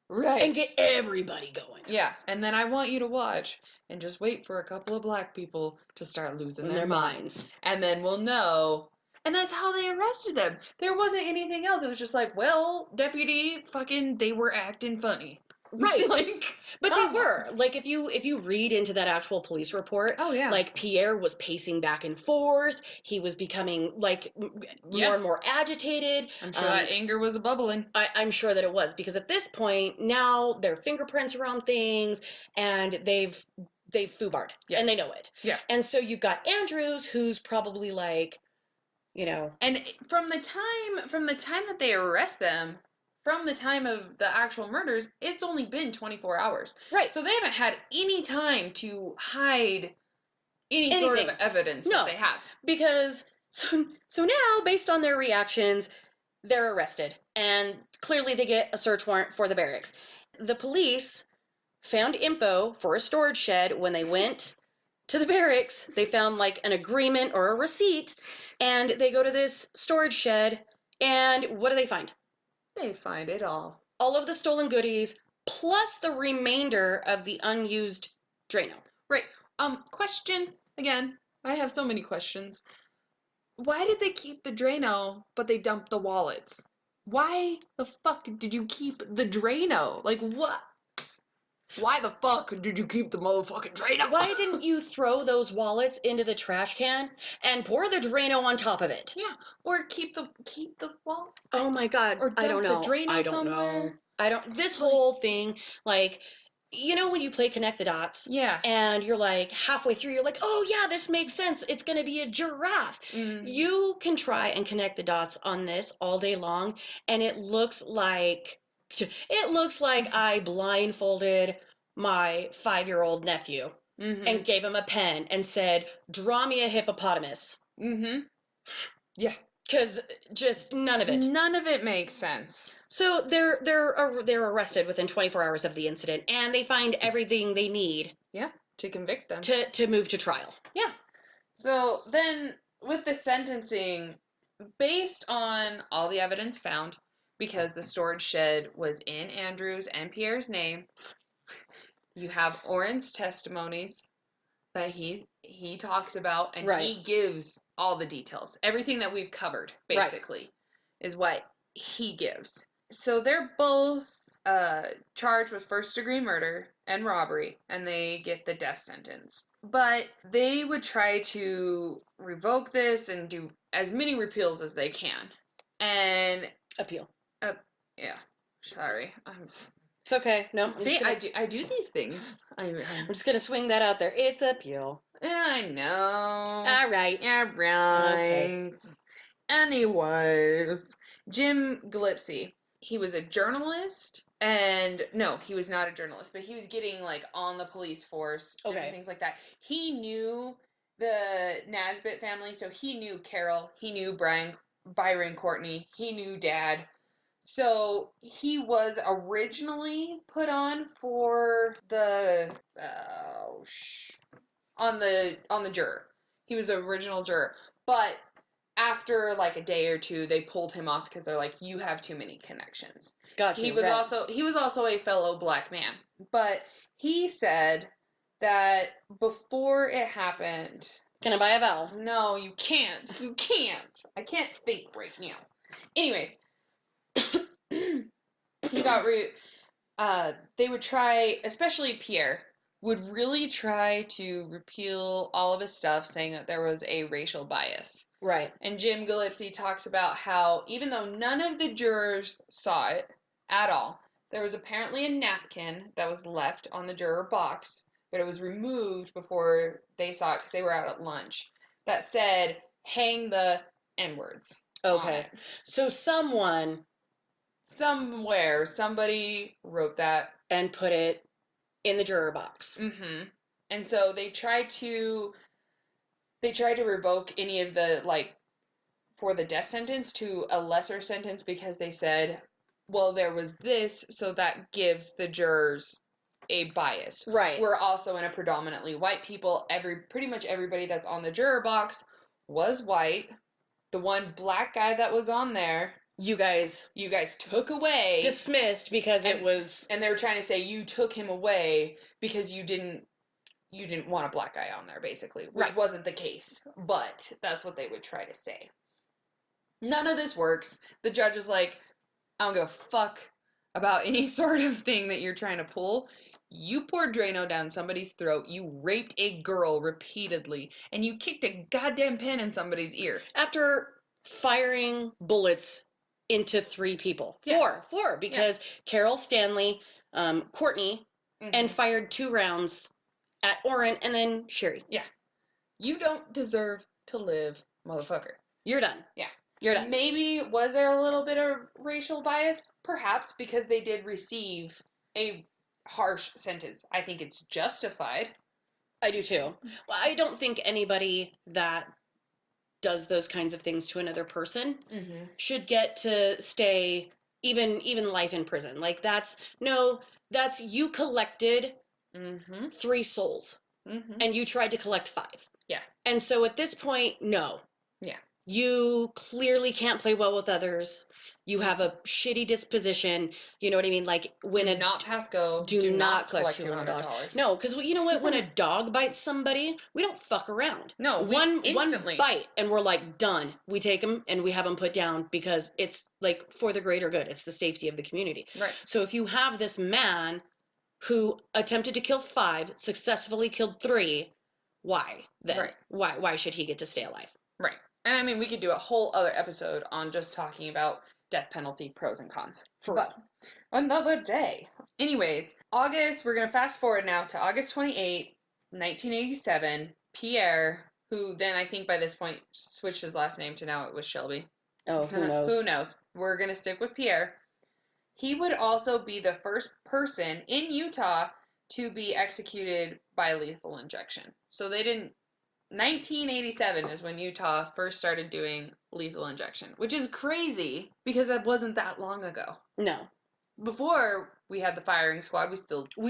right. and get everybody going. Yeah. And then I want you to watch and just wait for a couple of black people to start losing their minds. And then we'll know. And that's how they arrested them. There wasn't anything else. It was just like, well, deputy, fucking, they were acting funny. Right. Like, but they were. Like, if you read into that actual police report, oh, yeah. like, Pierre was pacing back and forth. He was becoming, like, more and more agitated. I'm sure that anger was bubbling. I'm sure that it was, because at this point, now their fingerprints are on things, and they've foobarred, and they know it. Yeah. And so you've got Andrews, who's probably like, you know. And from the time that they arrest them, from the time of the actual murders, it's only been 24 hours. Right. So they haven't had any time to hide anything. Sort of evidence that they have. Because so now, based on their reactions, they're arrested. And clearly they get a search warrant for the barracks. The police found info for a storage shed when they went to the barracks. They found like an agreement or a receipt, and they go to this storage shed, and what do they find? They find it all. All of the stolen goodies, plus the remainder of the unused Drano. Right. Question, again, I have so many questions. Why did they keep the Drano, but they dumped the wallets? Why the fuck did you keep the Drano? Like, what? Why the fuck did you keep the motherfucking Drano? Why didn't you throw those wallets into the trash can and pour the Drano on top of it? Yeah, or keep the wallet. Oh my god, or I don't know. The Drano I don't somewhere. know. This whole thing, like, you know when you play Connect the Dots? Yeah. And you're like, halfway through, you're like, oh yeah, this makes sense. It's going to be a giraffe. Mm. You can try and connect the dots on this all day long, and it looks like I blindfolded my 5-year-old nephew and gave him a pen and said, draw me a hippopotamus. Yeah. Because just none of it. None of it makes sense. So they're arrested within 24 hours of the incident, and they find everything they need. Yeah, to convict them. To move to trial. Yeah. So then, with the sentencing, based on all the evidence found, because the storage shed was in Andrew's and Pierre's name, you have Oren's testimonies that he talks about, and he gives all the details. Everything that we've covered, basically, is what he gives. So they're both charged with first-degree murder and robbery, and they get the death sentence. But they would try to revoke this and do as many repeals as they can. And appeal. Yeah. Sorry. It's okay. No. See, I do these things. I'm just gonna swing that out there. It's appeal. I know. All right. Yeah, right. Okay. Anyways, Jim Gillespie, he was a journalist, and no, he was not a journalist, but he was getting like on the police force, different things like that. He knew the Nasbit family, so he knew Carol, he knew Byron Courtney, he knew Dad. So he was originally put on for the on the juror. He was the original juror, but after like a day or two, they pulled him off because they're like, you have too many connections. Gotcha. He was also a fellow black man, but he said that before it happened. Can I buy a vowel? No, you can't. You can't. I can't think right now. Anyways, he got they would try, especially Pierre, would really try to repeal all of his stuff, saying that there was a racial bias. Right. And Jim Gillespie talks about how, even though none of the jurors saw it at all, there was apparently a napkin that was left on the juror box, but it was removed before they saw it because they were out at lunch, that said, hang the N-words. Okay. So somewhere, somebody wrote that. And put it in the juror box. And so they tried to They tried to revoke any of the, like, for the death sentence to a lesser sentence because they said, well, there was this, so that gives the jurors a bias. Right. We're also in a predominantly white people. Pretty much everybody that's on the juror box was white. The one black guy that was on there, You guys took away. dismissed because it was. And they were trying to say you took him away because you didn't want a black guy on there, basically, which Right. wasn't the case. But that's what they would try to say. None of this works. The judge is like, I don't give a fuck about any sort of thing that you're trying to pull. You poured Drano down somebody's throat, you raped a girl repeatedly, and you kicked a goddamn pin in somebody's ear. After firing bullets into 3 people. Yeah. 4, because Carol, Stanley, Courtney, and fired 2 rounds at Orrin and then Sherry. Yeah. You don't deserve to live, motherfucker. You're done. Yeah. You're done. Maybe was there a little bit of racial bias? Perhaps, because they did receive a harsh sentence. I think it's justified. I do too. Well, I don't think anybody that does those kinds of things to another person should get to stay even life in prison. Like that's you collected 3 souls and you tried to collect 5. Yeah. And so at this point, no. Yeah. You clearly can't play well with others. You have a shitty disposition. You know what I mean? Like when do not pass go. Do not collect $200. No, because you know what? When a dog bites somebody, we don't fuck around. No, one instantly. bite and we're like done. We take them and we have them put down because it's like for the greater good. It's the safety of the community. Right. So if you have this man who attempted to kill 5, successfully killed 3, why then? Right. Why should he get to stay alive? Right. And I mean, we could do a whole other episode on just talking about death penalty pros and cons. But another day. Anyways, we're going to fast forward now to August 28, 1987. Pierre, who then I think by this point switched his last name to now it was Shelby. Oh, who knows? Who knows? We're going to stick with Pierre. He would also be the first person in Utah to be executed by lethal injection. So 1987 is when Utah first started doing lethal injection, which is crazy because that wasn't that long ago. No. Before we had the firing squad, we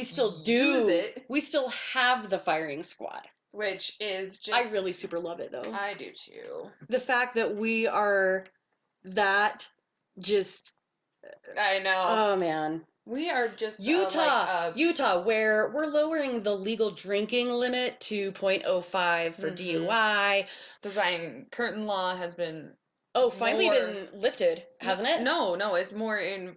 still do use it. We still have the firing squad, which is just I really super love it though. I do too. The fact that we are that just I know. Oh man. We are just Utah, where we're lowering the legal drinking limit to 0.05 for DUI. The Zion Curtain law has been finally been lifted, hasn't it? No, it's more in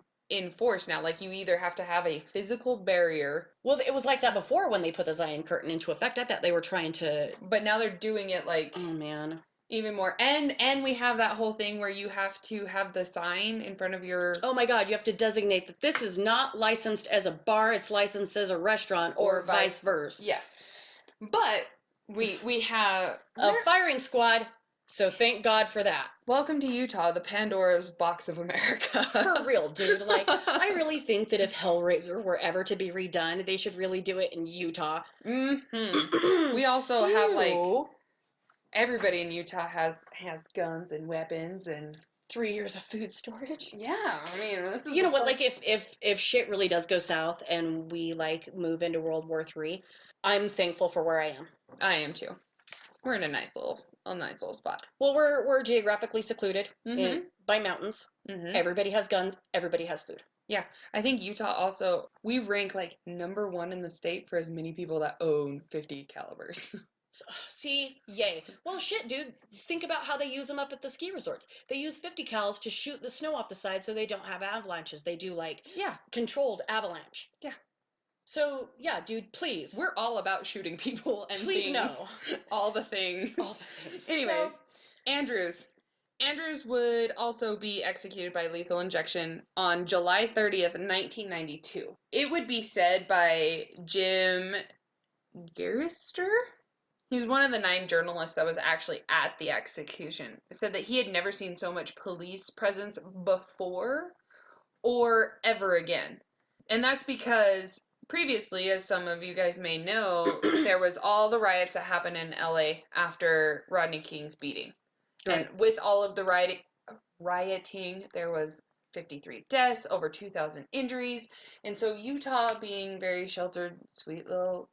force now. Like you either have to have a physical barrier. Well, it was like that before when they put the Zion Curtain into effect. I thought they were trying to. But now they're doing it like. Oh man. Even more. And we have that whole thing where you have to have the sign in front of your... Oh my God, you have to designate that this is not licensed as a bar, it's licensed as a restaurant or vice versa. Yeah. But we have... A firing squad, so thank God for that. Welcome to Utah, the Pandora's box of America. For real, dude. Like, I really think that if Hellraiser were ever to be redone, they should really do it in Utah. We also have, like... Everybody in Utah has guns and weapons and 3 years of food storage. Yeah, I mean, this is you know what? Like, if shit really does go south and we like move into World War III, I'm thankful for where I am. I am too. We're in a nice little spot. Well, we're geographically secluded by mountains. Everybody has guns. Everybody has food. Yeah, I think Utah also we rank like number 1 in the state for as many people that own 50 calibers. See, yay. Well, shit, dude. Think about how they use them up at the ski resorts. They use 50 cals to shoot the snow off the side so they don't have avalanches. They do, like, controlled avalanche. Yeah. So, yeah, dude, please. We're all about shooting people and please things. No. All the things. All the things. Anyways, Andrews. Andrews would also be executed by lethal injection on July 30th, 1992. It would be said by Jim Garrister? He was one of the 9 journalists that was actually at the execution. Said that he had never seen so much police presence before or ever again. And that's because previously, as some of you guys may know, there was all the riots that happened in LA after Rodney King's beating. Right. And with all of the rioting, there was 53 deaths, over 2,000 injuries. And so Utah, being very sheltered, sweet little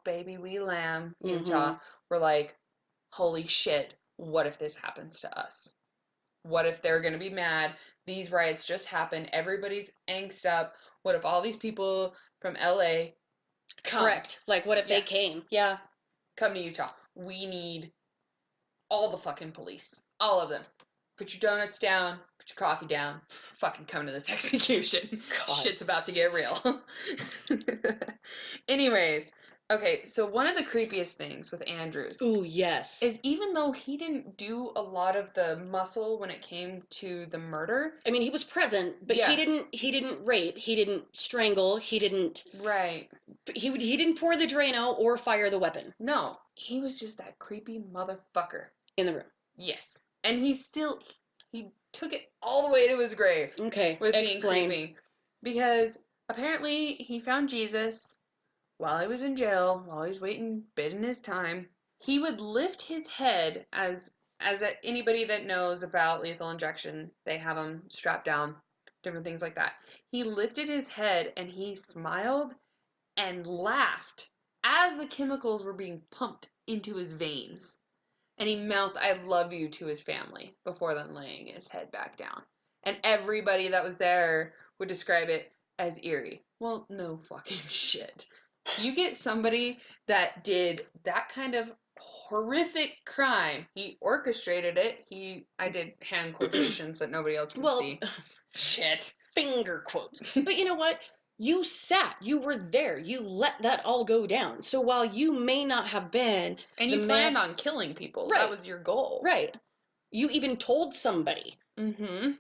baby wee lamb, Utah, were like, holy shit, what if this happens to us? What if they're going to be mad? These riots just happened. Everybody's angst up. What if all these people from LA Correct. Like, what if they came? Yeah. come to Utah? We need all the fucking police. All of them. Put your donuts down. Put your coffee down. Fucking come to this execution. Shit's about to get real. Anyways, okay, so one of the creepiest things with Andrews Ooh, yes. is even though he didn't do a lot of the muscle when it came to the murder. I mean, he was present, but he didn't rape, he didn't strangle, he didn't he didn't pour the Drano or fire the weapon. No, he was just that creepy motherfucker in the room. Yes. And he took it all the way to his grave. Okay, with being creepy. Because apparently he found Jesus while he was in jail, while he was bidding his time. He would lift his head as anybody that knows about lethal injection, they have him strapped down, different things like that. He lifted his head and he smiled and laughed as the chemicals were being pumped into his veins. And he mouthed, "I love you" to his family before then laying his head back down. And everybody that was there would describe it as eerie. Well, no fucking shit. You get somebody that did that kind of horrific crime. He orchestrated it. I did hand quotations that nobody else can see. Shit. Finger quotes. But you know what? You were there, you let that all go down. So while you may not have been... And you planned on killing people. Right. That was your goal. Right. You even told somebody. Mm-hmm.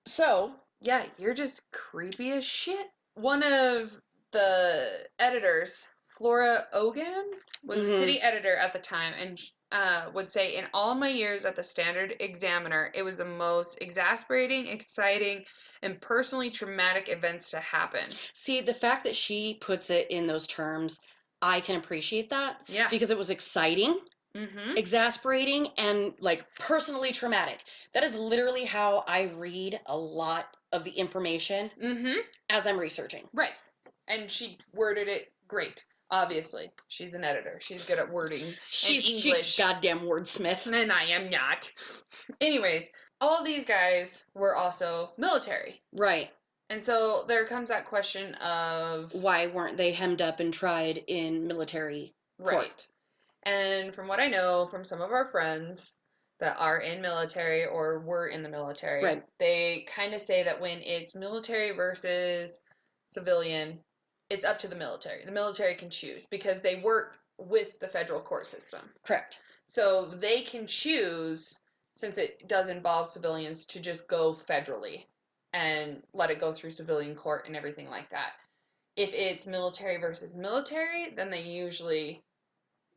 So... Yeah, you're just creepy as shit. One of the editors, Flora Ogan, was a city editor at the time, and would say, in all my years at the Standard Examiner, it was the most exasperating, exciting, and personally traumatic events to happen. See, the fact that she puts it in those terms, I can appreciate that. Yeah. Because it was exciting, exasperating, and like personally traumatic. That is literally how I read a lot of the information as I'm researching. Right. And she worded it great. Obviously, she's an editor. She's good at wording. She's English. Goddamn wordsmith. And I am not. Anyways, all these guys were also military. Right. And so there comes that question of... why weren't they hemmed up and tried in military court? Right. And from what I know from some of our friends that are in military or were in the military, right, they kind of say that when it's military versus civilian, it's up to the military. The military can choose because they work with the federal court system. Correct. So they can choose, since it does involve civilians, to just go federally and let it go through civilian court and everything like that. If it's military versus military, then they usually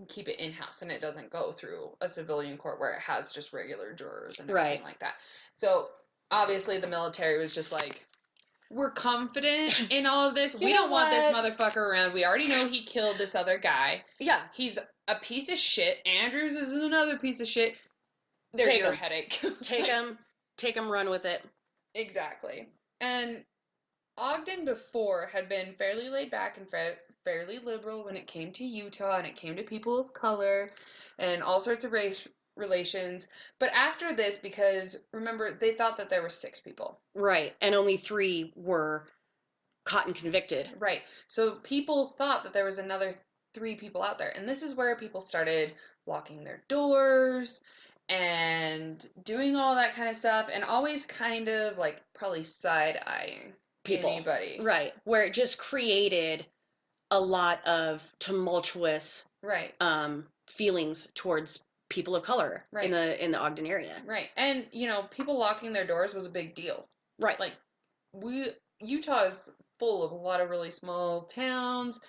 keep it in-house and it doesn't go through a civilian court where it has just regular jurors and everything like that. So obviously the military was just like, we're confident in all of this. We don't want this motherfucker around. We already know he killed this other guy. Yeah. He's a piece of shit. Andrews is another piece of shit. They're your headache. Take him, run with it. Exactly. And Ogden before had been fairly laid back and fairly liberal when it came to Utah and it came to people of color and all sorts of race relations. But after this, because remember, they thought that there were 6 people. Right. And only 3 were caught and convicted. Right. So people thought that there was another 3 people out there. And this is where people started locking their doors and doing all that kind of stuff and always kind of like probably side-eyeing anybody. Right. Where it just created a lot of tumultuous feelings towards people of color in the Ogden area. Right. And people locking their doors was a big deal. Right. Like Utah is full of a lot of really small towns.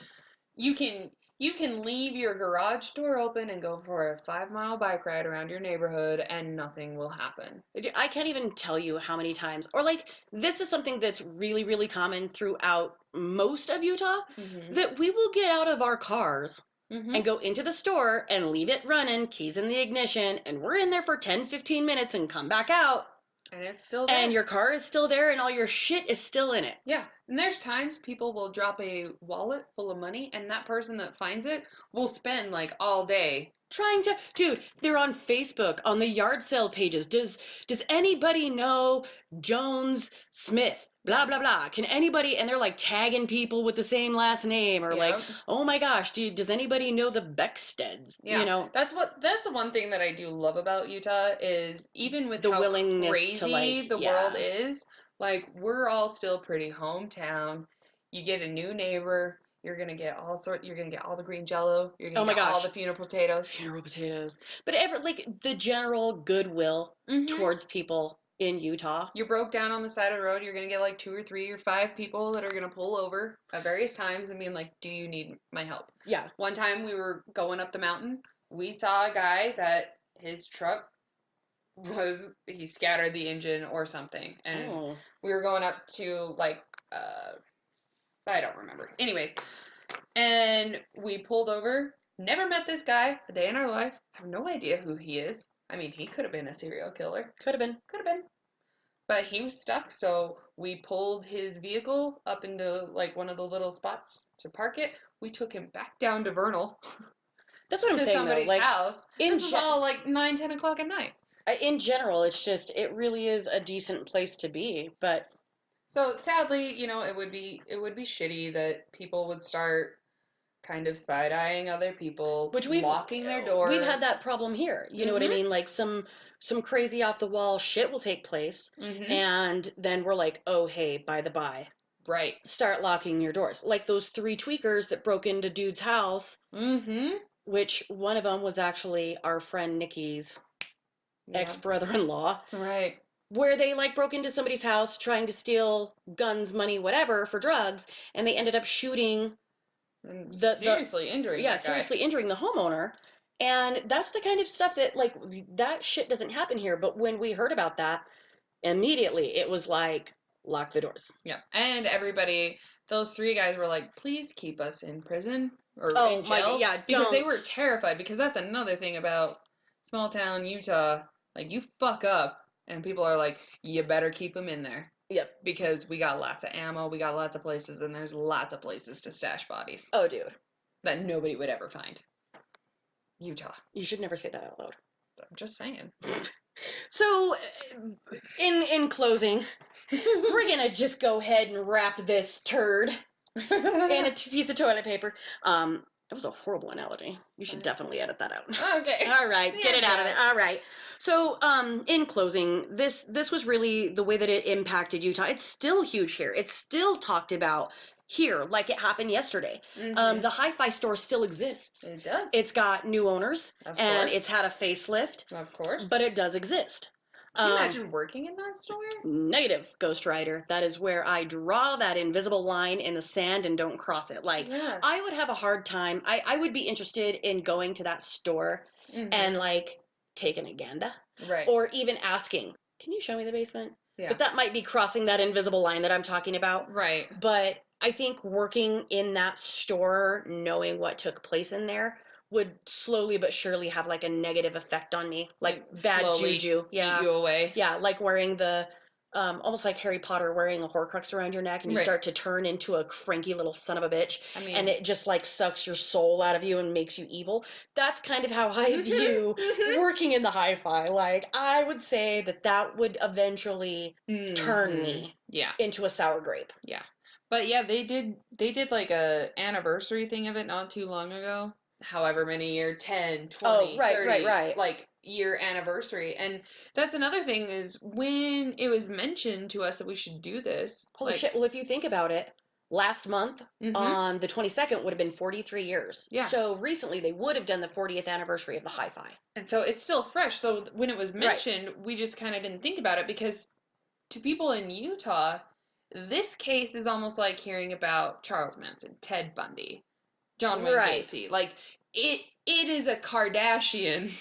You can You can leave your garage door open and go for a 5-mile bike ride around your neighborhood and nothing will happen. I can't even tell you how many times, or like, this is something that's really, really common throughout most of Utah, Mm-hmm. that we will get out of our cars Mm-hmm. and go into the store and leave it running, keys in the ignition, and we're in there for 10, 15 minutes and come back out. And it's still there. And your car is still there and all your shit is still in it. Yeah. And there's times people will drop a wallet full of money and that person that finds it will spend like all day. Dude, they're on Facebook, on the yard sale pages. Does anybody know Jones Smith? Blah, blah, blah. Can anybody, and they're like tagging people with the same last name, or like, Yep. oh my gosh, does anybody know the Becksteads? Yeah. You know, That's the one thing that I do love about Utah is even with the how willingness crazy to, like, the yeah. world is, like we're all still pretty hometown. You get a new neighbor, you're gonna get all the green jello, you're Oh gonna my get all gosh. the funeral potatoes. Funeral potatoes. But like the general goodwill Mhm. towards people in Utah. You broke down on the side of the road, you're gonna get like 2 or 3 or 5 people that are gonna pull over at various times and being like, "Do you need my help?" Yeah. One time we were going up the mountain, we saw a guy that his truck he scattered the engine or something, and Oh. we were going up to like I don't remember. Anyways, and we pulled over. Never met this guy a day in our life. Have no idea who he is. I mean, he could have been a serial killer. Could have been. Could have been. But he was stuck, so we pulled his vehicle up into like one of the little spots to park it. We took him back down to Vernal That's what I'm to saying, somebody's though. Like, house. in This was all like 9, 10 o'clock at night. in general, it's just, it really is a decent place to be. But So sadly, it would be shitty that people would start kind of side eyeing other people, which locking their doors. we've had that problem here. You know what I mean? Like some crazy off the wall shit will take place, and then we're like, oh hey, by the by, Right. start locking your doors. Like those 3 tweakers that broke into dude's house. Which one of them was actually our friend Nikki's ex-brother-in-law. Right. Where they like broke into somebody's house trying to steal guns, money, whatever for drugs, and they ended up shooting seriously injuring that guy. seriously injuring the homeowner. And that's the kind of stuff that, like, that shit doesn't happen here. But when we heard about that, immediately it was like, lock the doors. Yeah. And everybody, those 3 guys were like, please keep us in prison or in God, jail. yeah, because they were terrified, because that's another thing about small town Utah. Like, you fuck up and people are like, you better keep them in there. Yep. Because we got lots of ammo, we got lots of places, and there's lots of places to stash bodies. Oh, dude. That nobody would ever find. Utah. You should never say that out loud. I'm just saying. So, in closing, we're gonna just go ahead and wrap this turd in a piece of toilet paper. It was a horrible analogy. You should definitely edit that out. Okay. All right, get it out of it. All right. So, in closing, this was really the way that it impacted Utah. It's still huge here. It's still talked about here, like it happened yesterday. The hi-fi store still exists. It does. It's got new owners, and it's had a facelift. Of course. But it does exist. Can you imagine working in that store? Negative, Ghost Rider. That is where I draw that invisible line in the sand and don't cross it. Like, I would have a hard time. I would be interested in going to that store and, like, taking a ganda. Right. Or even asking, can you show me the basement? Yeah. But that might be crossing that invisible line that I'm talking about. Right. But I think working in that store, knowing what took place in there, would slowly but surely have like a negative effect on me, like bad juju. Yeah, eat you away. Yeah, like wearing the, almost like Harry Potter wearing a Horcrux around your neck, and you start to turn into a cranky little son of a bitch, and it just like sucks your soul out of you and makes you evil. That's kind of how I view working in the hi-fi. Like, I would say that would eventually turn me into a sour grape. Yeah, but yeah, they did like a anniversary thing of it not too long ago. However many year, 10, 20, 30, like year anniversary. And that's another thing is when it was mentioned to us that we should do this. Holy shit. Well, if you think about it, last month on the 22nd would have been 43 years. Yeah. So recently they would have done the 40th anniversary of the hi-fi. And so it's still fresh. So when it was mentioned, we just kind of didn't think about it, because to people in Utah, this case is almost like hearing about Charles Manson, Ted Bundy, John Wayne Right. Gacy. Like, it is a Kardashian.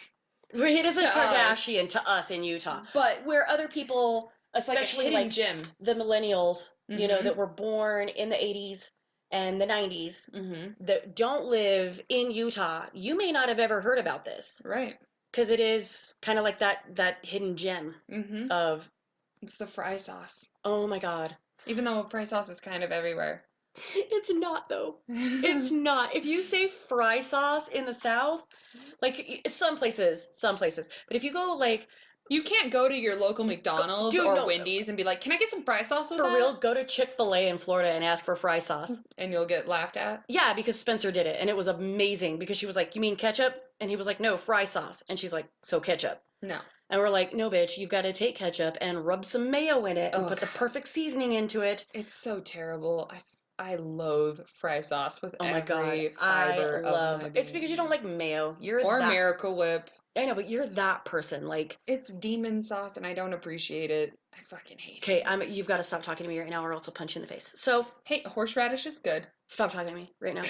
It is a To us. Kardashian to us in Utah. But Where other people, it's like a especially hidden like gem. the millennials, you know, Mhm. that were born in the 80s and the 90s, Mhm. that don't live in Utah, you may not have ever heard about this. Right. Because it is kind of like that hidden gem Mhm. of, It's the fry sauce. oh my God. Even though fry sauce is kind of everywhere. It's not, though. It's not. If you say fry sauce in the South, like some places. But if you go like, You can't go to your local McDonald's dude, or no, Wendy's and be like, "Can I get some fry sauce with for that?" real, go to Chick-fil-A in Florida and ask for fry sauce. And you'll get laughed at. Yeah, because Spencer did it, and it was amazing because she was like, "You mean ketchup?" And he was like, "No, fry sauce." And she's like, "So ketchup." No. And we're like, "No, bitch, you've got to take ketchup and rub some mayo in it and Oh, put the God. perfect seasoning into it." It's so terrible. I loathe fry sauce with Oh my God, every I fiber of love. my It's because you don't being. like mayo. You're Or that. Miracle Whip. I know, but you're that person. Like, It's demon sauce and I don't appreciate it. I fucking hate okay, it. you've got to stop talking to me right now, or else I'll punch you in the face. So Hey, horseradish is good. stop talking to me right now.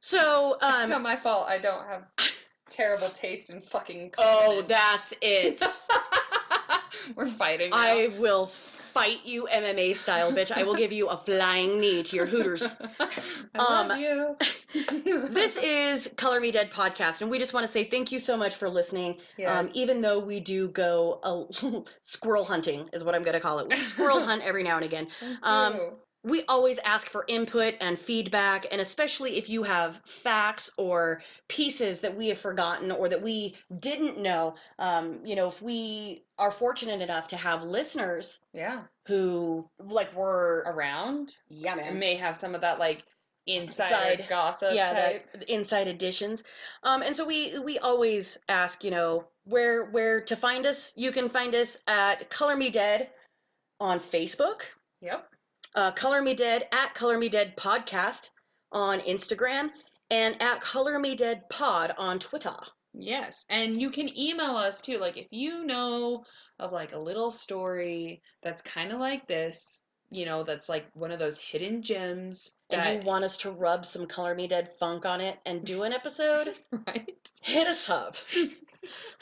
So, It's not my fault I don't have terrible taste in fucking oh, condiments. that's it. We're fighting now. I will fight you MMA style, bitch. I will give you a flying knee to your hooters. I love you. This is Color Me Dead podcast, and we just want to say thank you so much for listening. Yes. Even though we do go squirrel hunting, is what I'm going to call it. We squirrel hunt every now and again. We do. We always ask for input and feedback, and especially if you have facts or pieces that we have forgotten or that we didn't know. You know, if we are fortunate enough to have listeners Yeah. who like were Around. yeah, man, May have some of that like insider gossip yeah, type. that inside editions. And so we always ask, you know, where to find us. You can find us at Color Me Dead on Facebook. Yep. Color Me Dead at Color Me Dead Podcast on Instagram, and at Color Me Dead Pod on Twitter. Yes. And you can email us too. Like if you know of like a little story that's kind of like this, you know, that's like one of those hidden gems And that you want us to rub some Color Me Dead funk on it and do an episode, right? hit us up.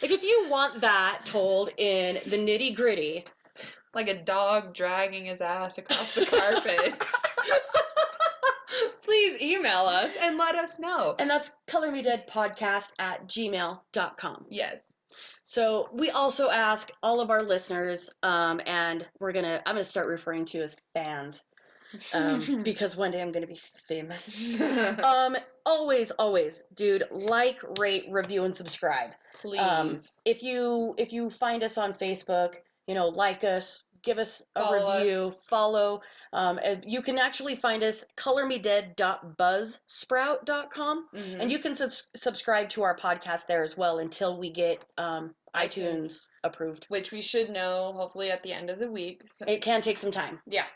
Like if you want that told in the nitty gritty, Like a dog dragging his ass across the carpet. Please email us and let us know. and that's colormedeadpodcast at gmail.com. Yes. So we also ask all of our listeners, and I'm gonna start referring to you as fans, because one day I'm gonna be famous. Always, dude, like, rate, review, and subscribe. Please. If you find us on Facebook, you know, like us, give us a Follow review, us. follow. And you can actually find us colormedead.buzzsprout.com, Mhm. and you can subscribe to our podcast there as well until we get iTunes approved. Which we should know hopefully at the end of the week. So, It can take some time. yeah.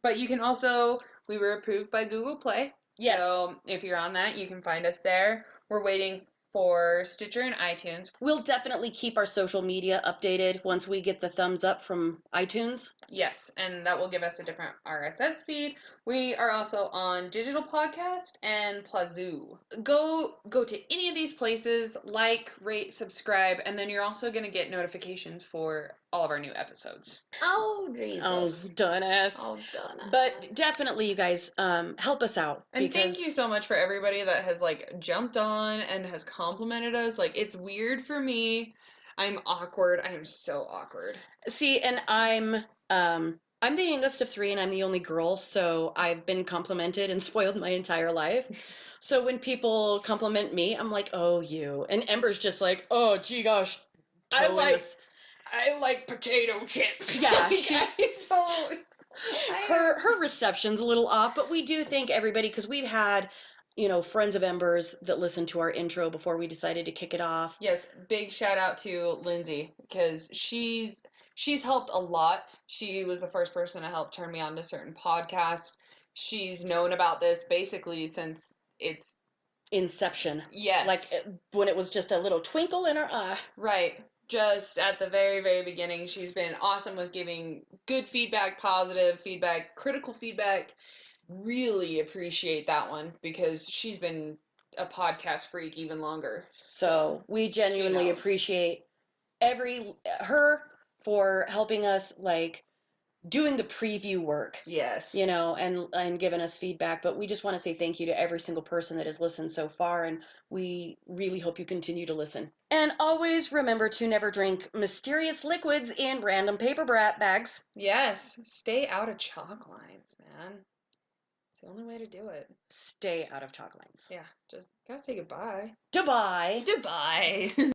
But you can also, we were approved by Google Play. Yes. So if you're on that, you can find us there. We're waiting for Stitcher and iTunes. We'll definitely keep our social media updated once we get the thumbs up from iTunes. Yes, and that will give us a different RSS feed. We are also on Digital Podcast and Plazoo. Go to any of these places, like, rate, subscribe, and then you're also going to get notifications for all of our new episodes. Oh, Jesus. Oh, dunnass. Oh, dunnass. But definitely, you guys, help us out. And thank you so much for everybody that has, like, jumped on and has complimented us. Like, it's weird for me. I'm awkward. I am so awkward. See, and I'm the youngest of three, and I'm the only girl, so I've been complimented and spoiled my entire life. So when people compliment me, I'm like, oh, you. And Ember's just like, oh, gee gosh. I totally like potato chips. Yeah, Like, her reception's a little off, but we do thank everybody, because we've had, you know, friends of Ember's that listened to our intro before we decided to kick it off. Yes, big shout out to Lindsay, because she's helped a lot. She was the first person to help turn me on to certain podcasts. She's known about this basically since its inception. Yes. Like when it was just a little twinkle in her eye. Right. Just at the very, very beginning, she's been awesome with giving good feedback, positive feedback, critical feedback. really appreciate that one because she's been a podcast freak even longer. So we genuinely knows. appreciate her for helping us, like, doing the preview work, Yes. you know, and giving us feedback. But we just want to say thank you to every single person that has listened so far, and we really hope you continue to listen. And always remember to never drink mysterious liquids in random paper bags. Yes. Stay out of chalk lines, man. It's the only way to do it. Stay out of chalk lines. Yeah. Just gotta say goodbye. Goodbye. Goodbye.